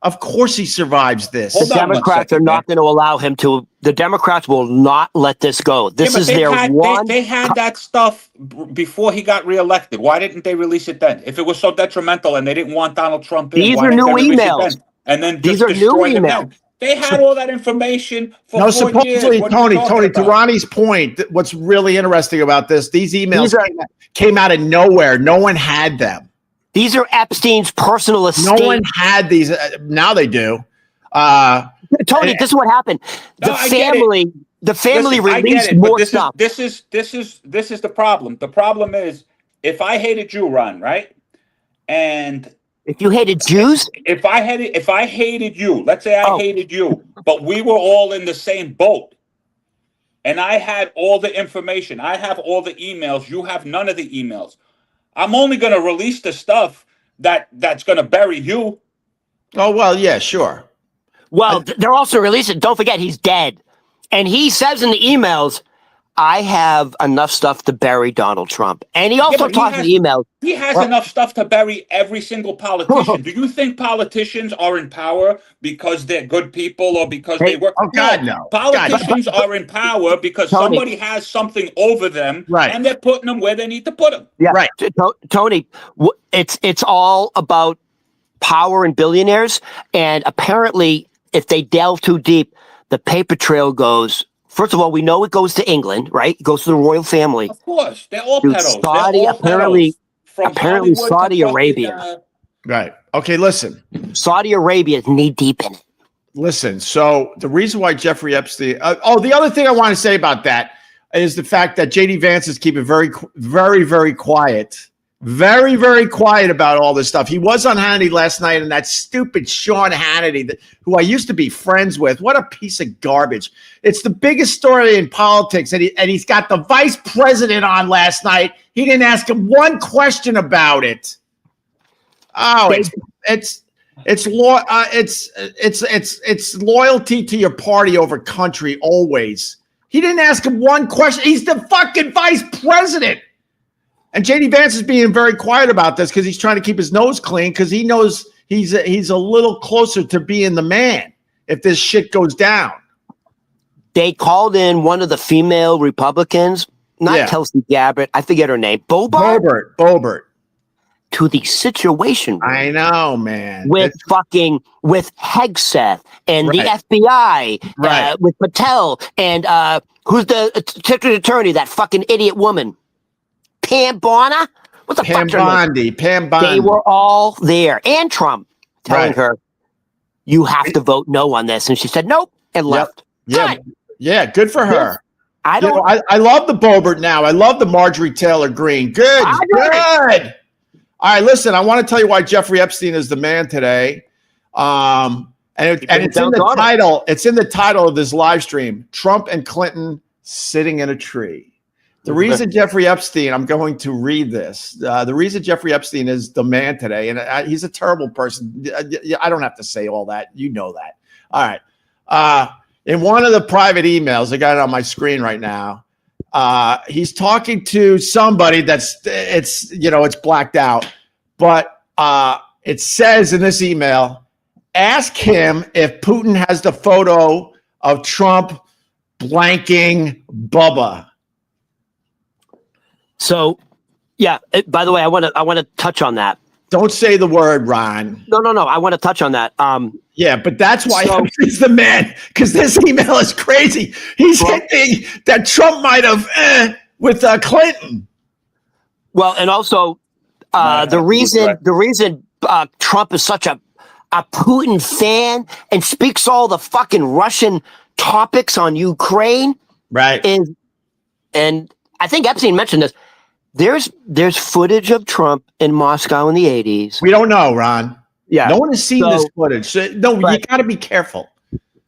Of course he survives this. The Democrats are not going to allow him to. The Democrats will not let this go. This is their one. They had that stuff before he got reelected. Why didn't they release it then? If it was so detrimental and they didn't want Donald Trump in, these are new emails. And then these are new emails. They had all that information for 4 supposedly, years. Tony, to Ronnie's point, what's really interesting about this, these emails came out of nowhere. No one had them. These are Epstein's personal estate. No one had these. Now they do. Tony, this is what happened. The family released more stuff. This is the problem. The problem is, if I hated you, Ron, right? And if you hated Jews, if I hated you, let's say I hated you, but we were all in the same boat, and I had all the information, I have all the emails, you have none of the emails. I'm only going to release the stuff that's going to bury you. Oh, well, yeah, sure. Well, they're also releasing. Don't forget, he's dead. And he says in the emails, I have enough stuff to bury Donald Trump. And he also talks in emails. He has enough stuff to bury every single politician. Do you think politicians are in power because they're good people or because they work? Oh, God, no. Politicians are in power because Tony, somebody has something over them, right, and they're putting them where they need to put them. Yeah, right. Tony, it's all about power and billionaires. And apparently, if they delve too deep, the paper trail goes. First of all, we know it goes to England, right? It goes to the royal family. Of course, they're all Dude, pedos. Saudi, apparently Saudi Arabia. Right. Okay, listen. Saudi Arabia is knee deep in it. Listen, so the reason why Jeffrey Epstein. The other thing I want to say about that is the fact that J.D. Vance is keeping very, very, very quiet. Very, very quiet about all this stuff. He was on Hannity last night, and that stupid Sean Hannity, who I used to be friends with, what a piece of garbage. It's the biggest story in politics, and he's got the vice president on last night. He didn't ask him one question about it. Oh, it's loyalty to your party over country always. He didn't ask him one question. He's the fucking vice president. And J.D. Vance is being very quiet about this because he's trying to keep his nose clean because he knows he's a little closer to being the man if this shit goes down. They called in one of the female Republicans, not Tulsi Gabbard, I forget her name, Boebert. To the Situation Room. I know, man. With Hegseth and the FBI, with Patel and who's the district attorney, that fucking idiot woman. Pam Bondi? What the fuck? Pam Bondi. They were all there. And Trump telling her, you have to vote no on this. And she said, nope, and left. Yeah, good for her. I love the Boebert now. I love the Marjorie Taylor Greene. Good. All right, listen, I want to tell you why Jeffrey Epstein is the man today. And it's in the title. It's in the title of this live stream. Trump and Clinton sitting in a tree. The reason Jeffrey Epstein, I'm going to read this. The reason Jeffrey Epstein is the man today, and he's a terrible person. I don't have to say all that. You know that. All right. In one of the private emails, I got it on my screen right now. He's talking to somebody it's blacked out, but it says in this email, ask him if Putin has the photo of Trump blanking Bubba. So, by the way, I want to touch on that. Don't say the word, Ron. No. I want to touch on that. Yeah, but that's why he's the man, because this email is crazy. He's hinting that Trump might have with Clinton. Well, and also the reason Trump is such a Putin fan and speaks all the fucking Russian topics on Ukraine, right? And I think Epstein mentioned this. There's footage of Trump in Moscow in the 80s. We don't know, Ron. Yeah. No one has seen this footage. So, you got to be careful.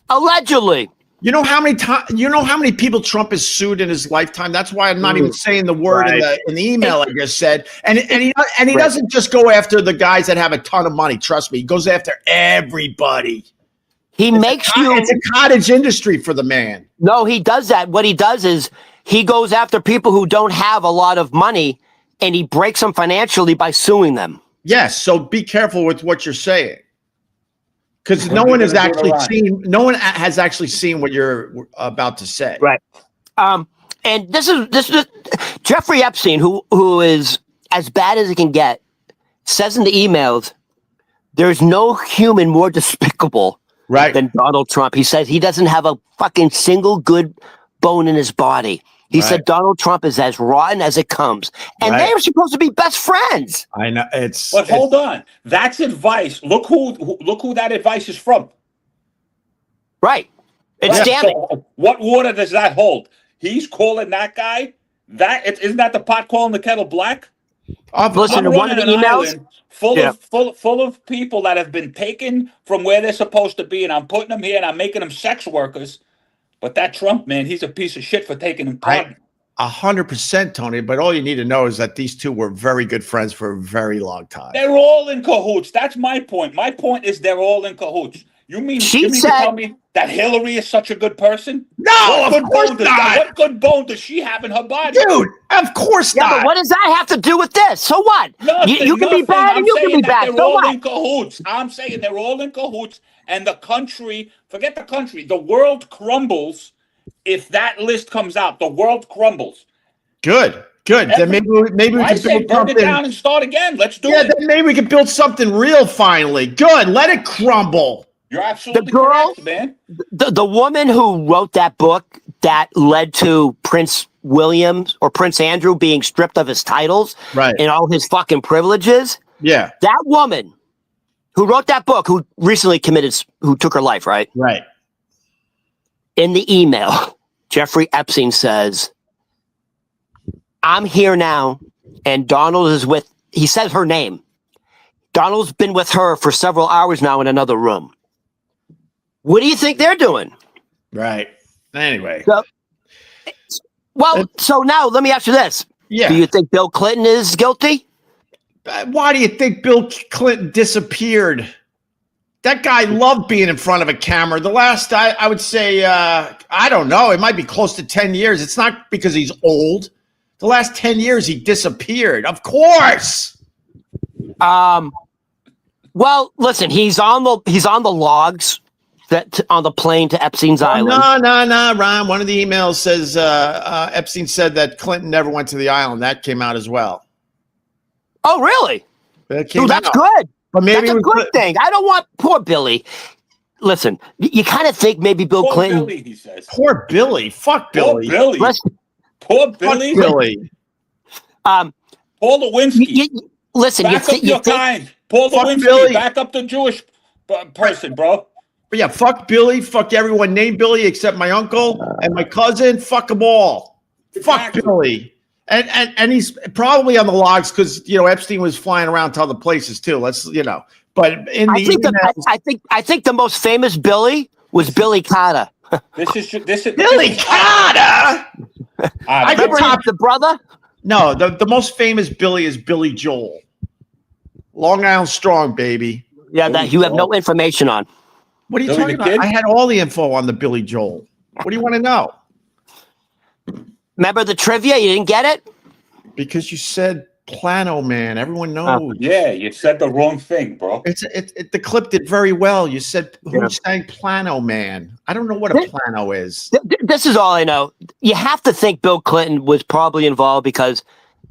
Allegedly. You know how many people Trump has sued in his lifetime? That's why I'm not even saying the word in the email I just said. And he doesn't just go after the guys that have a ton of money. Trust me. He goes after everybody. It's a cottage industry for the man. No, he does that. What he does is he goes after people who don't have a lot of money, and he breaks them financially by suing them. Yes, so be careful with what you're saying, because no one has actually seen what you're about to say. Right. And this is Jeffrey Epstein, who is as bad as it can get, says in the emails, there's no human more despicable than Donald Trump. He says he doesn't have a fucking single good bone in his body. He said Donald Trump is as rotten as it comes. And they're supposed to be best friends. I know. But hold on. That's advice. Look who that advice is from. Right. It's damning. So what water does that hold? He's calling that guy? Isn't that the pot calling the kettle black? Listen, one of the emails full of people that have been taken from where they're supposed to be, and I'm putting them here and I'm making them sex workers. But that Trump, man, he's a piece of shit for taking him part. 100%, Tony. But all you need to know is that these two were very good friends for a very long time. They're all in cahoots. That's my point. My point is they're all in cahoots. You mean She to said, tell me that Hillary is such a good person? No, of course not. What good bone does she have in her body? Dude, of course yeah, not. but what does that have to do with this? So what? Nothing, You can be bad and you can be bad. They're So all what? in cahoots. I'm saying they're all in cahoots, and the country, forget the country, the world crumbles if that list comes out. The world crumbles. Good. Then maybe we I can say build burn something. it down and start again. Let's do Yeah, it. then maybe we can build something real finally. Good. Let it crumble. You're absolutely The girl- correct, man. The woman who wrote that book that led to Prince Williams or Prince Andrew being stripped of his titles Right. and all his fucking privileges. Yeah. That woman who wrote that book, who recently who took her life, right? Right. In the email, Jeffrey Epstein says, I'm here now, and Donald is he says her name. Donald's been with her for several hours now in another room. What do you think they're doing? Right. Anyway. So now let me ask you this. Yeah. Do you think Bill Clinton is guilty? Why do you think Bill Clinton disappeared? That guy loved being in front of a camera. The last, I would say, I don't know. It might be close to 10 years. It's not because he's old. The last 10 years, he disappeared. Of course. Well, listen, he's on the logs on the plane to Epstein's island. No, Ron. One of the emails says Epstein said that Clinton never went to the island. That came out as well. Oh, really? That's good. But maybe that's a good thing. I don't want poor Billy. Listen, you kind of think maybe Bill Poor Clinton. Billy, he says. Poor Billy. Fuck Billy. Poor Billy. Poor Billy. Fuck Billy. Paul Lewinsky. Listen, back up your kind. Paul Fuck Lewinsky. Billy. Back up the Jewish person, bro. But yeah, fuck Billy. Fuck everyone named Billy except my uncle and my cousin. Fuck them all. Exactly. Fuck Billy. And he's probably on the logs because Epstein was flying around to other places too. But in the I think the most famous Billy was Billy Carter. Billy Carter. I remember the brother. No, the most famous Billy is Billy Joel. Long Island Strong, baby. Yeah, that you have no information on. What are you Billy talking the about? Kid? I had all the info on the Billy Joel. What do you want to know? Remember the trivia? You didn't get it? Because you said Plano Man. Everyone knows. Yeah, you said the wrong thing, bro. The clip did very well. You said who sang Plano Man. I don't know what a plano is. This is all I know. You have to think Bill Clinton was probably involved because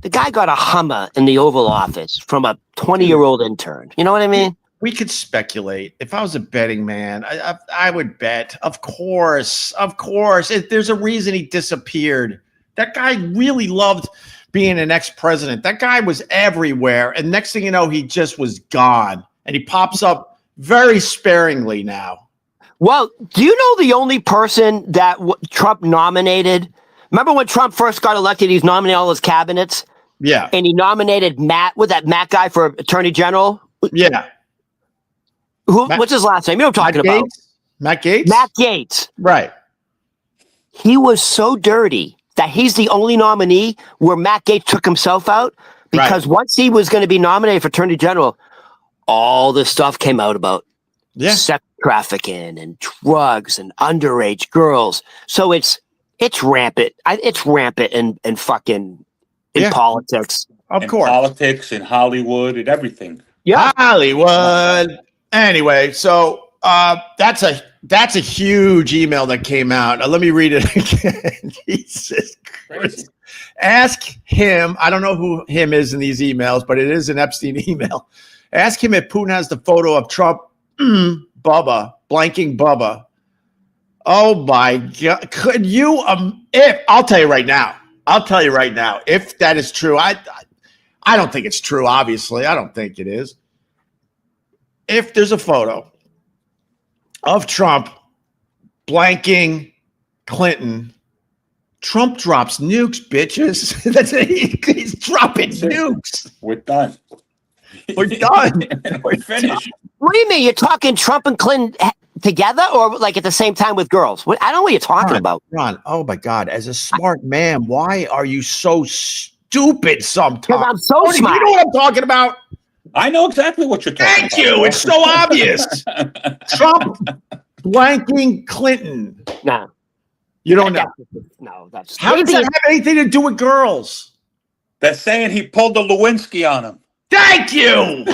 the guy got a Hummer in the Oval Office from a 20-year-old intern. You know what I mean? We could speculate. If I was a betting man, I would bet. Of course. There's a reason he disappeared. That guy really loved being an ex-president. That guy was everywhere. And next thing you know, he just was gone. And he pops up very sparingly now. Well, do you know the only person that Trump nominated? Remember when Trump first got elected, he's nominating all his cabinets? Yeah. And he nominated Matt guy for attorney general? Yeah. What's his last name? You know what I'm talking about? Matt Gaetz? Matt Gaetz. Right. He was so dirty that he's the only nominee where Matt Gaetz took himself out because once he was going to be nominated for attorney general, all this stuff came out about sex trafficking and drugs and underage girls. So it's rampant. It's rampant in fucking politics. Of course. Politics and Hollywood and everything. Yeah. Hollywood. Anyway, so that's a huge email that came out. Let me read it again. Jesus Christ. Ask him. I don't know who him is in these emails, but it is an Epstein email. Ask him if Putin has the photo of Trump, Bubba, blanking Bubba. Oh my God. Could you, I'll tell you right now, if that is true, I don't think it's true, obviously. I don't think it is. If there's a photo of Trump blanking Clinton, Trump drops nukes, bitches. That's it. He's dropping nukes. We're done. We're done. We're finished. What do you mean? You're talking Trump and Clinton together or like at the same time with girls? I don't know what you're talking about. Ron, oh my God. As a smart man, why are you so stupid sometimes? Because I'm so smart. You know what I'm talking about? I know exactly what you're talking about. Thank you. It's so obvious. Trump blanking Clinton. No. You don't know. No, that's How does that have anything to do with girls? They're saying he pulled the Lewinsky on him. Thank you.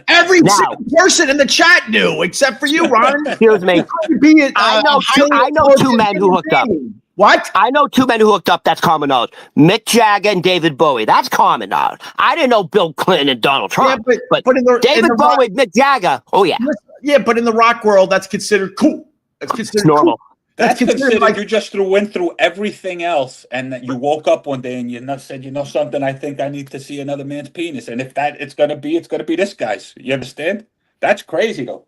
Every single person in the chat knew, except for you, Ron. Excuse me. I know two men who hooked up. What? I know two men who hooked up. That's common knowledge. Mick Jagger and David Bowie. That's common knowledge. I didn't know Bill Clinton and Donald Trump. Yeah, but David Bowie, Mick Jagger. Oh yeah. Yeah, but in the rock world, that's considered cool. That's considered normal. Cool. That's considered like you just went through everything else, and then you woke up one day and you said, you know something, I think I need to see another man's penis, and if that it's gonna be this guy's. You understand? That's crazy though.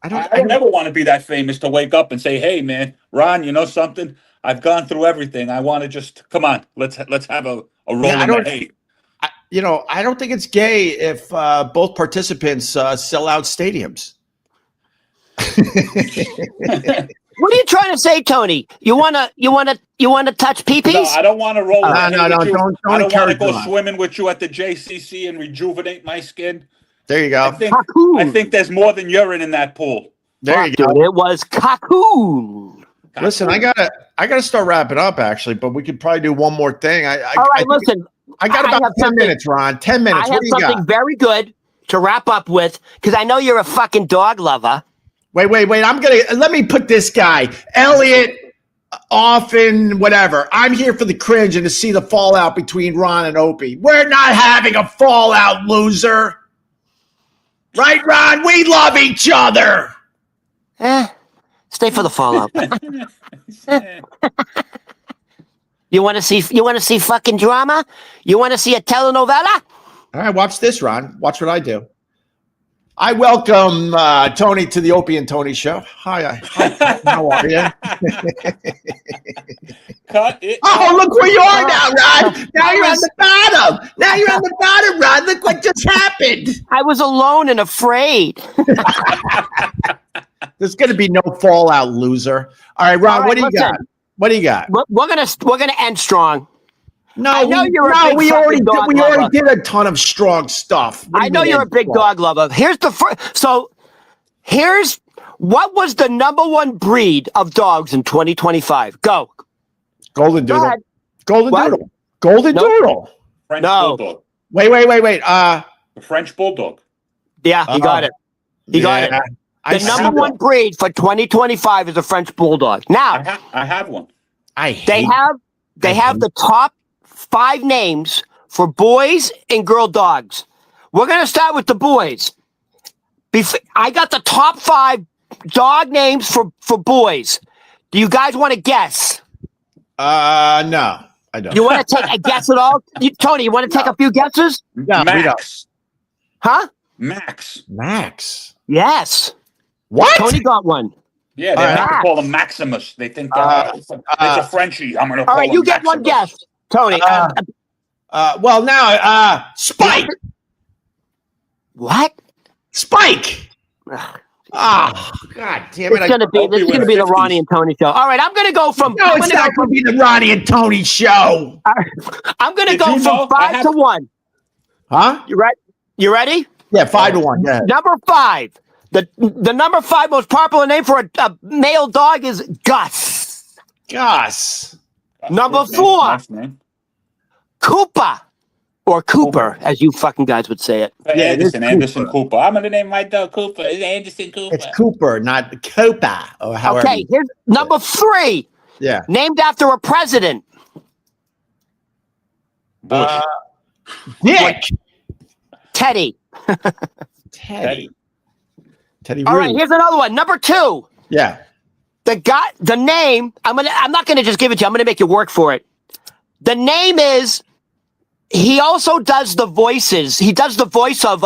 I don't never want to be that famous to wake up and say, hey man, Ron, you know something? I've gone through everything. I want to just come on. Let's have a roll in the hay. I don't think it's gay if both participants sell out stadiums. What are you trying to say, Tony? You wanna touch pee-pees? No, I don't want to roll. No, don't I don't want to go Ron. swimming with you at the JCC and rejuvenate my skin. There you go. I think there's more than urine in that pool. There you go. Dude, it was cocoon. Listen, I gotta start wrapping up actually, but we could probably do one more thing. Listen. I got about 10 minutes, Ron. 10 minutes. I have something very good to wrap up with because I know you're a fucking dog lover. Wait. Let me put this guy, Elliot, often, whatever. I'm here for the cringe and to see the fallout between Ron and Opie. We're not having a fallout, loser. Right, Ron? We love each other. Stay for the fallout. You want to see fucking drama? You want to see a telenovela? All right, watch this, Ron. Watch what I do. I welcome Tony to the Opie and Tony show. Hi, how are you? Cut it. Oh, look where you are now, Ron. Now you're on the bottom. Ron. Look what just happened. I was alone and afraid. There's going to be no fallout, loser. All right, Ron. What do you got? What do you got? We're gonna end strong. No, we already did a ton of strong stuff. I know you're a big dog lover. Here's what was the number one breed of dogs in 2025? Go. Golden Doodle. Golden What? Doodle. Golden Doodle. French No. Bulldog. Wait. The French Bulldog. Yeah, he got it. He got it. The number one breed for 2025 is a French Bulldog. Now, I have one. they have the top 5 names for boys and girl dogs. We're going to start with the boys. I got the top 5 dog names for boys. Do you guys want to guess? No, I don't. You want to take a guess at all? Tony, you want to take a few guesses? No, Max. Huh? Max. Yes. What? Tony got one. Yeah, they have to call him Maximus. They think it's a Frenchie. I'm going to call him All right, you get Maximus. one guess, Tony. Well, now, Spike. What? Spike. Oh, God damn it. This is gonna be the Ronnie and Tony show. All right, I'm gonna go from. No, it's not going to be the Ronnie and Tony show. I'm gonna go from 5 to 1. Huh? You ready? Yeah, 5 to 1. Yeah. Number 5. The number 5 most popular name for a male dog is Gus. Gus. Number 4, Koopa. Or Cooper, as you fucking guys would say it. Yeah, Anderson Cooper. I'm going to name my dog Cooper. It's Anderson Cooper. It's Cooper, not Copa. Or however. Okay, here's number 3. Yeah. Named after a president. Bush. Dick. Teddy. Teddy All Rude. right, here's another one. Number 2. Yeah. The name, I'm not gonna just give it to you, I'm gonna make you work for it. The name is, he also does the voices. He does the voice of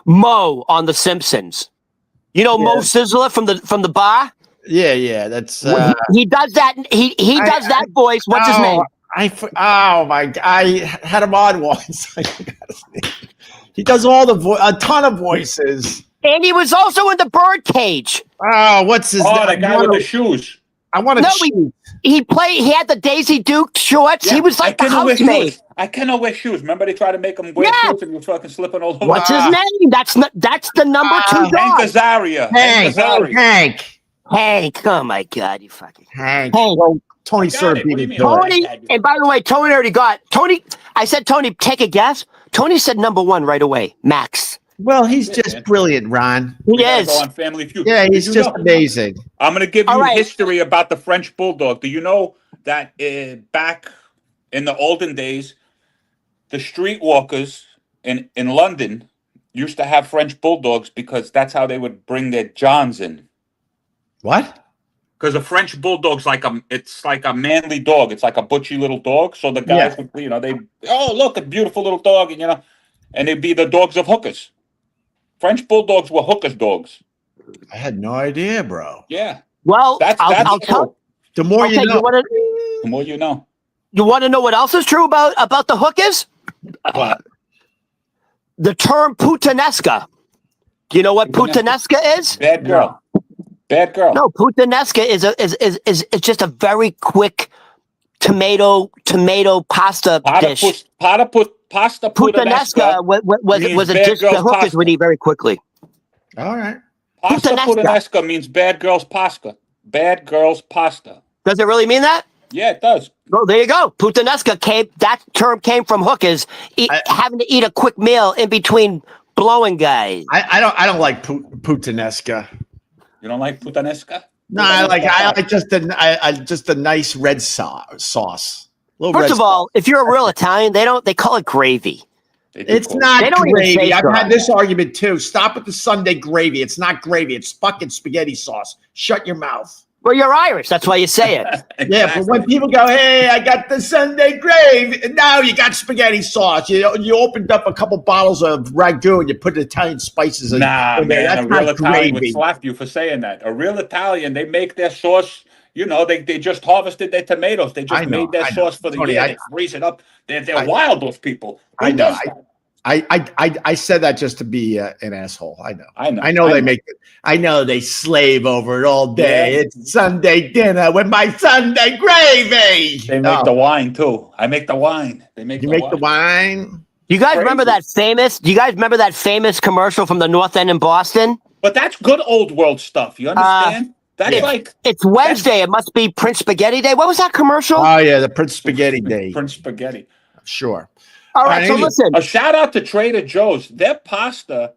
Mo on The Simpsons. You know Mo Sizzler from the bar? Yeah, that's he does that. He does that voice. What's his name? Oh my God! I had him on once. He does a ton of voices. And he was also in the Birdcage. Oh, what's his name? The guy with the shoes. I want to. He had the Daisy Duke shorts. Yeah, He was like the housemaid. I cannot wear shoes. Remember they tried to make him wear shoes and he was fucking slipping all over. What's his name? That's the number 2 Hank dog. Azaria. Hank. Hank. Oh my God, you fucking Hank. Well, Tony Serb beat it. Tony. And by the way, Tony already got Tony. I said, Tony, take a guess. Tony said number 1 right away. Max. Well, he's just brilliant, Ron. He is. Go on Family Feud. Yeah, he's just amazing. I'm going to give you history about the French Bulldog. Do you know that back in the olden days, the streetwalkers in London used to have French Bulldogs because that's how they would bring their Johns in. What? Because a French Bulldog's it's like a manly dog. It's like a butchy little dog. So the guys would, look, a beautiful little dog, and they'd be the dogs of hookers. French Bulldogs were hookers' dogs. I had no idea, bro. Yeah. Well, I'll tell. The more you know. The more you know. You want to know what else is true about the hookers? What? The term putanesca. Do you know what putanesca is? Bad girl. Bad girl. No, putanesca is just a very quick tomato pasta dish. Pasta putanesca was a dish the hookers would eat very quickly. All right. Pasta putanesca means bad girl's pasta. Bad girl's pasta. Does it really mean that? Yeah, it does. Oh, there you go. Putanesca that term came from hookers having to eat a quick meal in between blowing guys. I don't like putanesca. You don't like putanesca? No, I like just a nice red sauce. First of all, if you're a real Italian, they call it gravy. It's not gravy. I've had this argument too. Stop with the Sunday gravy. It's not gravy. It's fucking spaghetti sauce. Shut your mouth. Well, you're Irish. That's why you say it. Exactly. Yeah, but when people go, "Hey, I got the Sunday gravy," and now you got spaghetti sauce. You opened up a couple bottles of ragu and you put Italian spices in. Nah, man, that's a real Italian would gravy. slap you for saying that. A real Italian, they make their sauce. They just harvested their tomatoes. They just made their sauce for the year. They freeze it up. They're wild, those people. I know. I said that just to be an asshole. I know they make it. I know they slave over it all day. Yeah. It's Sunday dinner with my Sunday gravy. They make the wine too. I make the wine. They make the wine. You guys remember that famous? Do you guys remember that famous commercial from the North End in Boston? But that's good old world stuff. You understand? It's Wednesday. It must be Prince Spaghetti Day. What was that commercial? Oh yeah, the Prince Spaghetti Day. Prince Spaghetti. Sure. All right, so listen. A shout out to Trader Joe's. Their pasta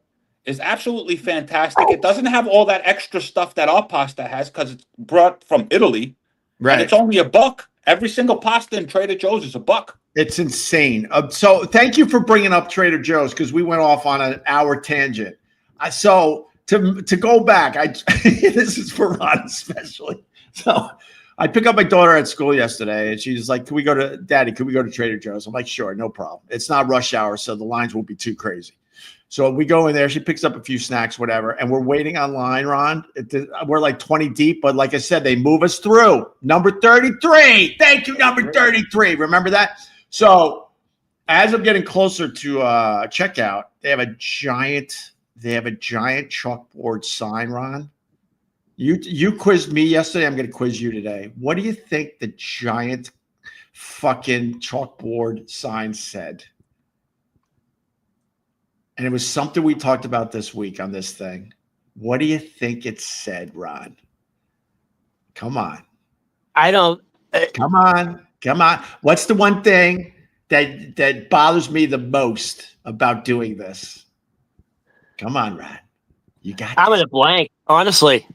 is absolutely fantastic. It doesn't have all that extra stuff that our pasta has because it's brought from Italy. Right. And it's only $1. Every single pasta in Trader Joe's is $1. It's insane. So thank you for bringing up Trader Joe's because we went off on an hour tangent. So to go back, this is for Ron especially. So I pick up my daughter at school yesterday, and she's like, Daddy, can we go to Trader Joe's? I'm like, sure, no problem. It's not rush hour, so the lines won't be too crazy. So we go in there. She picks up a few snacks, whatever, and we're waiting online, Ron. We're like 20 deep, but like I said, they move us through. Number 33. Thank you, number 33. Remember that? So as I'm getting closer to checkout, they have a giant chalkboard sign, Ron. You quizzed me yesterday. I'm going to quiz you today. What do you think the giant fucking chalkboard sign said? And it was something we talked about this week on this thing. What do you think it said, Ron? Come on. I don't. Come on. What's the one thing that bothers me the most about doing this? Come on, Ron. You got I'm in a blank, honestly.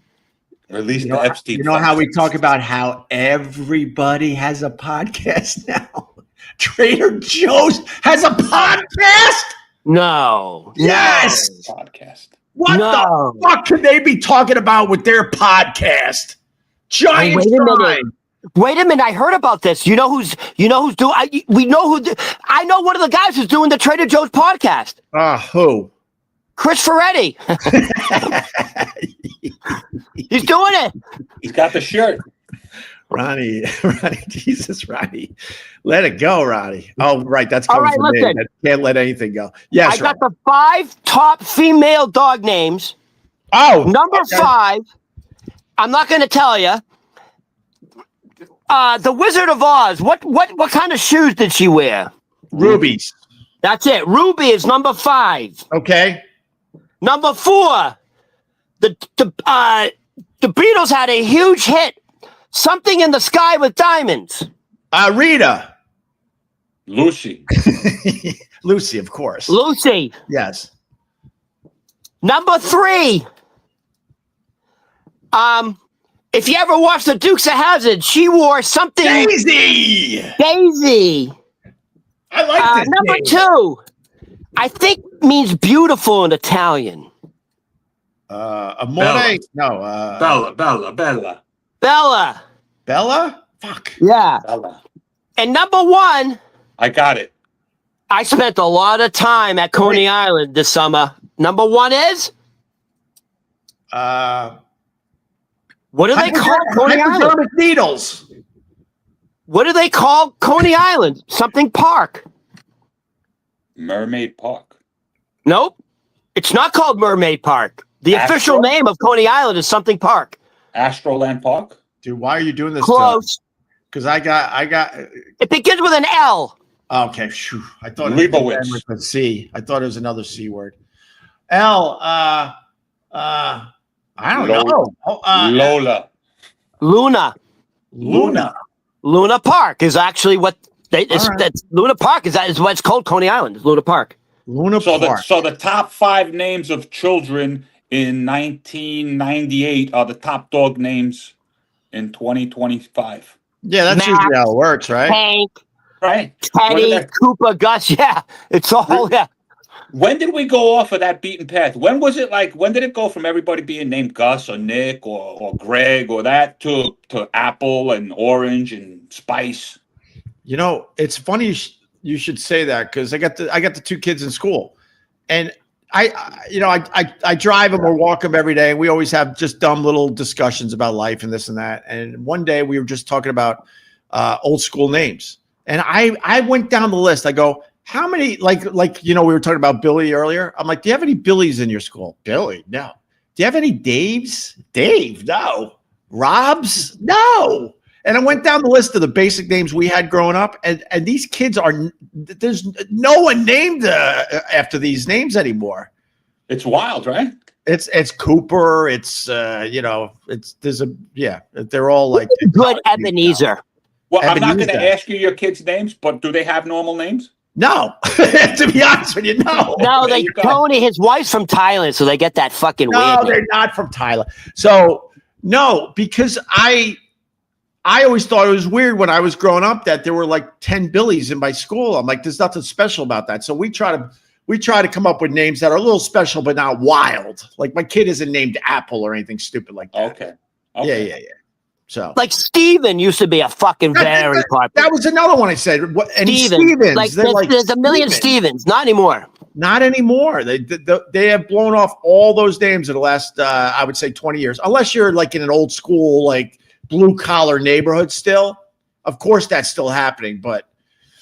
Or at least the Epstein. You know how we talk about how everybody has a podcast now? Trader Joe's has a podcast? No. Yes. Podcast. What the fuck could they be talking about with their podcast? Giant Wait a minute. I heard about this. You know who's doing? I know one of the guys who's doing the Trader Joe's podcast. Who? Chris Ferretti. He's doing it. He's got the shirt. Ronnie, Jesus, Ronnie. Let it go, Ronnie. Oh, right. That's coming from me. I can't let anything go. Yes, I got the 5 top female dog names. Oh. Number 5, I'm not going to tell you. The Wizard of Oz. What kind of shoes did she wear? Rubies. That's it. Ruby is number 5. Okay. Number 4. The Beatles had a huge hit. Something in the Sky with Diamonds. Rita. Lucy. Lucy, of course. Lucy. Yes. Number 3. If you ever watched the Dukes of Hazzard, she wore something. Daisy. Daisy. I like this. Number name. 2. I think means beautiful in Italian. Amore? No. Bella. Bella. Fuck. Yeah. Bella. And number 1. I got it. I spent a lot of time at Coney Island this summer. Number 1 is? What do they call Coney Island? Hypodermic needles. What do they call Coney Island? Something Park. Mermaid Park. Nope. It's not called Mermaid Park. The official name of Coney Island is something Park. Astroland Park. Dude, why are you doing this? Close. Because I got. It begins with an L. Okay, phew. I thought Leibowitz. it was a C. I thought it was another C word. L. I don't know. Lola. Luna. Luna Park is actually what that's Luna Park is what it's called. Coney Island is Luna Park. Luna Park. So the top 5 names of children in 1998 are the top dog names in 2025. Yeah, that's Max, usually how it works, right? Hank, Right. Teddy, Cooper, Gus. Yeah, it's all yeah. When did we go off of that beaten path? When was it like? When did it go from everybody being named Gus or Nick or Greg or that to Apple and Orange and Spice? You know, it's funny you should say that because I got the 2 kids in school, and I drive them or walk them every day, and we always have just dumb little discussions about life and this and that. And one day we were just talking about old school names, and I went down the list. I go, how many like we were talking about Billy earlier. I'm like, do you have any Billies in your school? Billy, no. Do you have any Daves? Dave, no. Robs, no. And I went down the list of the basic names we had growing up, and these kids there's no one named after these names anymore. It's wild, right? It's Cooper. They're all like Good Ebenezer. Well, I'm not going Ebenezer. to ask you your kids' names, but do they have normal names? No, to be honest with you, no. No, There you go. Tony, his wife's from Thailand, so they get that fucking No, weird. they're not from Thailand. So no, because I always thought it was weird when I was growing up that there were like 10 Billies in my school. I'm like, there's nothing special about that. So we try to come up with names that are a little special but not wild. Like my kid isn't named Apple or anything stupid like that. Okay. Yeah. So Like Steven used to be a fucking very popular. that was another one I said. And Steven. Stevens, Like they're there's a million Stevens. Not anymore. Not anymore. They have blown off all those names in the last I would say 20 years. Unless you're like in an old school like blue collar neighborhood still. Of course that's still happening, but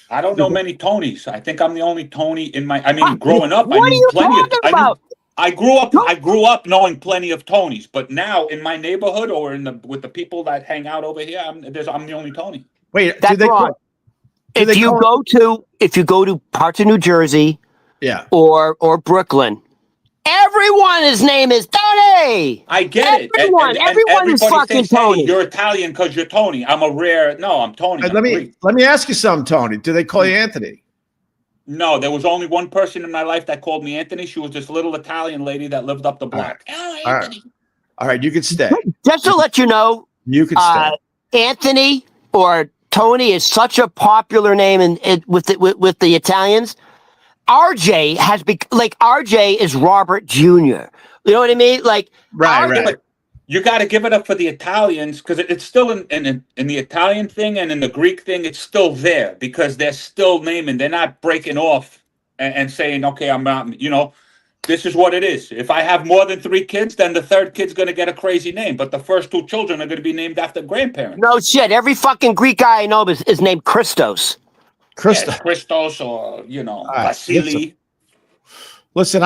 I don't know many Tonys. I think I'm the only Tony in my. I mean, growing up, What I are knew you plenty talking of. about? I grew up knowing plenty of Tonys, but now in my neighborhood or with the people that hang out over here, I'm the only Tony. wait, That's wrong. If you go to parts of New Jersey, yeah, or Brooklyn, everyone's name is Tony. I get it. Everyone is everybody fucking thinks, hey, Tony. you're Italian because you're Tony. I'm Tony. I'm let me Greek. ask you something, Tony. Do they call you Anthony? No, there was only one person in my life that called me Anthony. She was this little Italian lady that lived up the block. Oh, Anthony. All right, you can stay. Just to let you know, You can stay. Anthony or Tony is such a popular name with the Italians. RJ RJ is Robert Jr. You know what I mean? Like Right. But you got to give it up for the Italians because it's still in the Italian thing and in the Greek thing. It's still there because they're still naming. They're not breaking off and saying, okay, I'm not. This is what it is. If I have more than 3 kids, then the third kid's going to get a crazy name. But the first 2 children are going to be named after grandparents. No shit. Every fucking Greek guy I know is named Christos. Krista. Yeah, Christos or Vasily. Listen,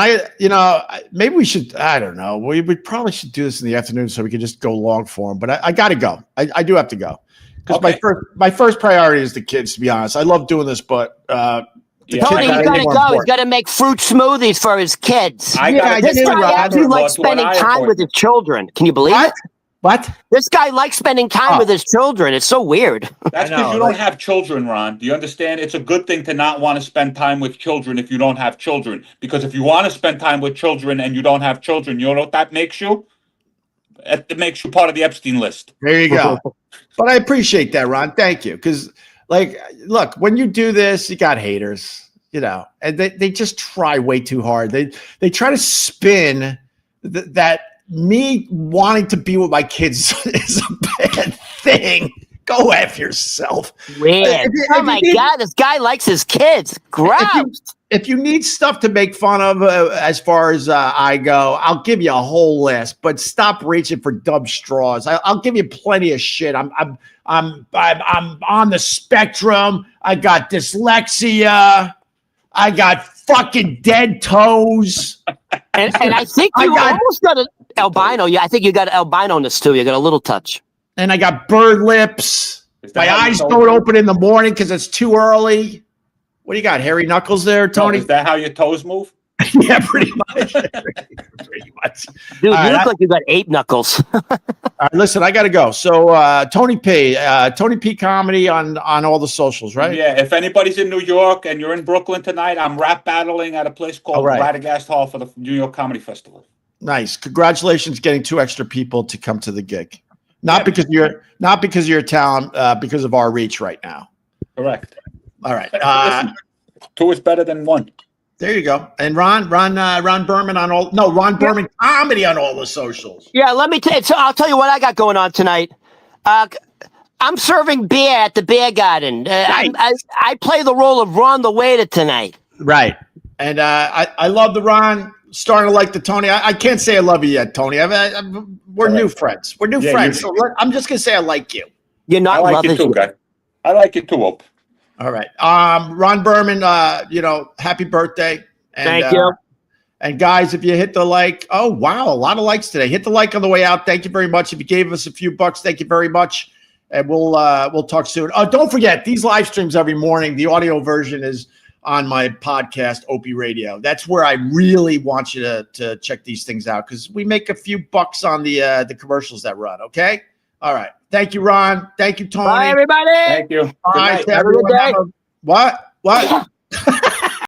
maybe we should, I don't know. We probably should do this in the afternoon so we can just go long form, but I got to go. I do have to go because my first priority is the kids. To be honest, I love doing this, but Tony, he's got to go. He's got to make fruit smoothies for his kids. This guy actually likes spending time with his children. Can you believe it? What? This guy likes spending time with his children. It's so weird. That's because you don't have children, Ron. Do you understand? It's a good thing to not want to spend time with children if you don't have children. Because if you want to spend time with children and you don't have children, you know what that makes you? It makes you part of the Epstein list. There you go. But I appreciate that, Ron. Thank you. Because, look, when you do this, you got haters, and they just try way too hard. They try to spin that me wanting to be with my kids is a bad thing. Go F yourself. Weird. Oh my God, this guy likes his kids. Gross. If you need stuff to make fun of as far as I go, I'll give you a whole list. But stop reaching for dumb straws. I'll give you plenty of shit. I'm on the spectrum. I got dyslexia. I got fucking dead toes. And I think you almost got an albino. Yeah, I think you got albino-ness too. You got a little touch. And I got bird lips. My eyes don't open in the morning because it's too early. What do you got? Hairy knuckles there, Tony? No, is that how your toes move? Yeah, pretty much. Pretty much. Dude, you look like you got 8 knuckles. All right, listen, I got to go. So Tony P Comedy on all the socials, right? Yeah, if anybody's in New York and you're in Brooklyn tonight, I'm rap battling at a place called Radagast Hall for the New York Comedy Festival. Nice. Congratulations getting 2 extra people to come to the gig. Not because you're a talent, because of our reach right now. Correct. All right. Listen, 2 is better than 1. There you go. And Ron Berman Ron Berman Comedy on all the socials. Yeah, let me tell you. So I'll tell you what I got going on tonight. I'm serving beer at the beer garden. I play the role of Ron the waiter tonight. Right. And I love the Ron. Starting to like the Tony. I can't say I love you yet, Tony. We're new friends. We're new friends. So I'm just gonna say I like you. You're not I like loving you too, guy. I like you too, Ope. All right. Ron Berman, happy birthday. And, thank you. And guys, if you hit the like, oh wow, a lot of likes today. Hit the like on the way out. Thank you very much. If you gave us a few bucks, thank you very much. And we'll talk soon. Don't forget these live streams every morning. The audio version is on my podcast, Opie Radio. That's where I really want you to check these things out because we make a few bucks on the commercials that run. Okay. All right. Thank you, Ron. Thank you, Tony. Bye, everybody. Thank you. Bye. Have a good day. What?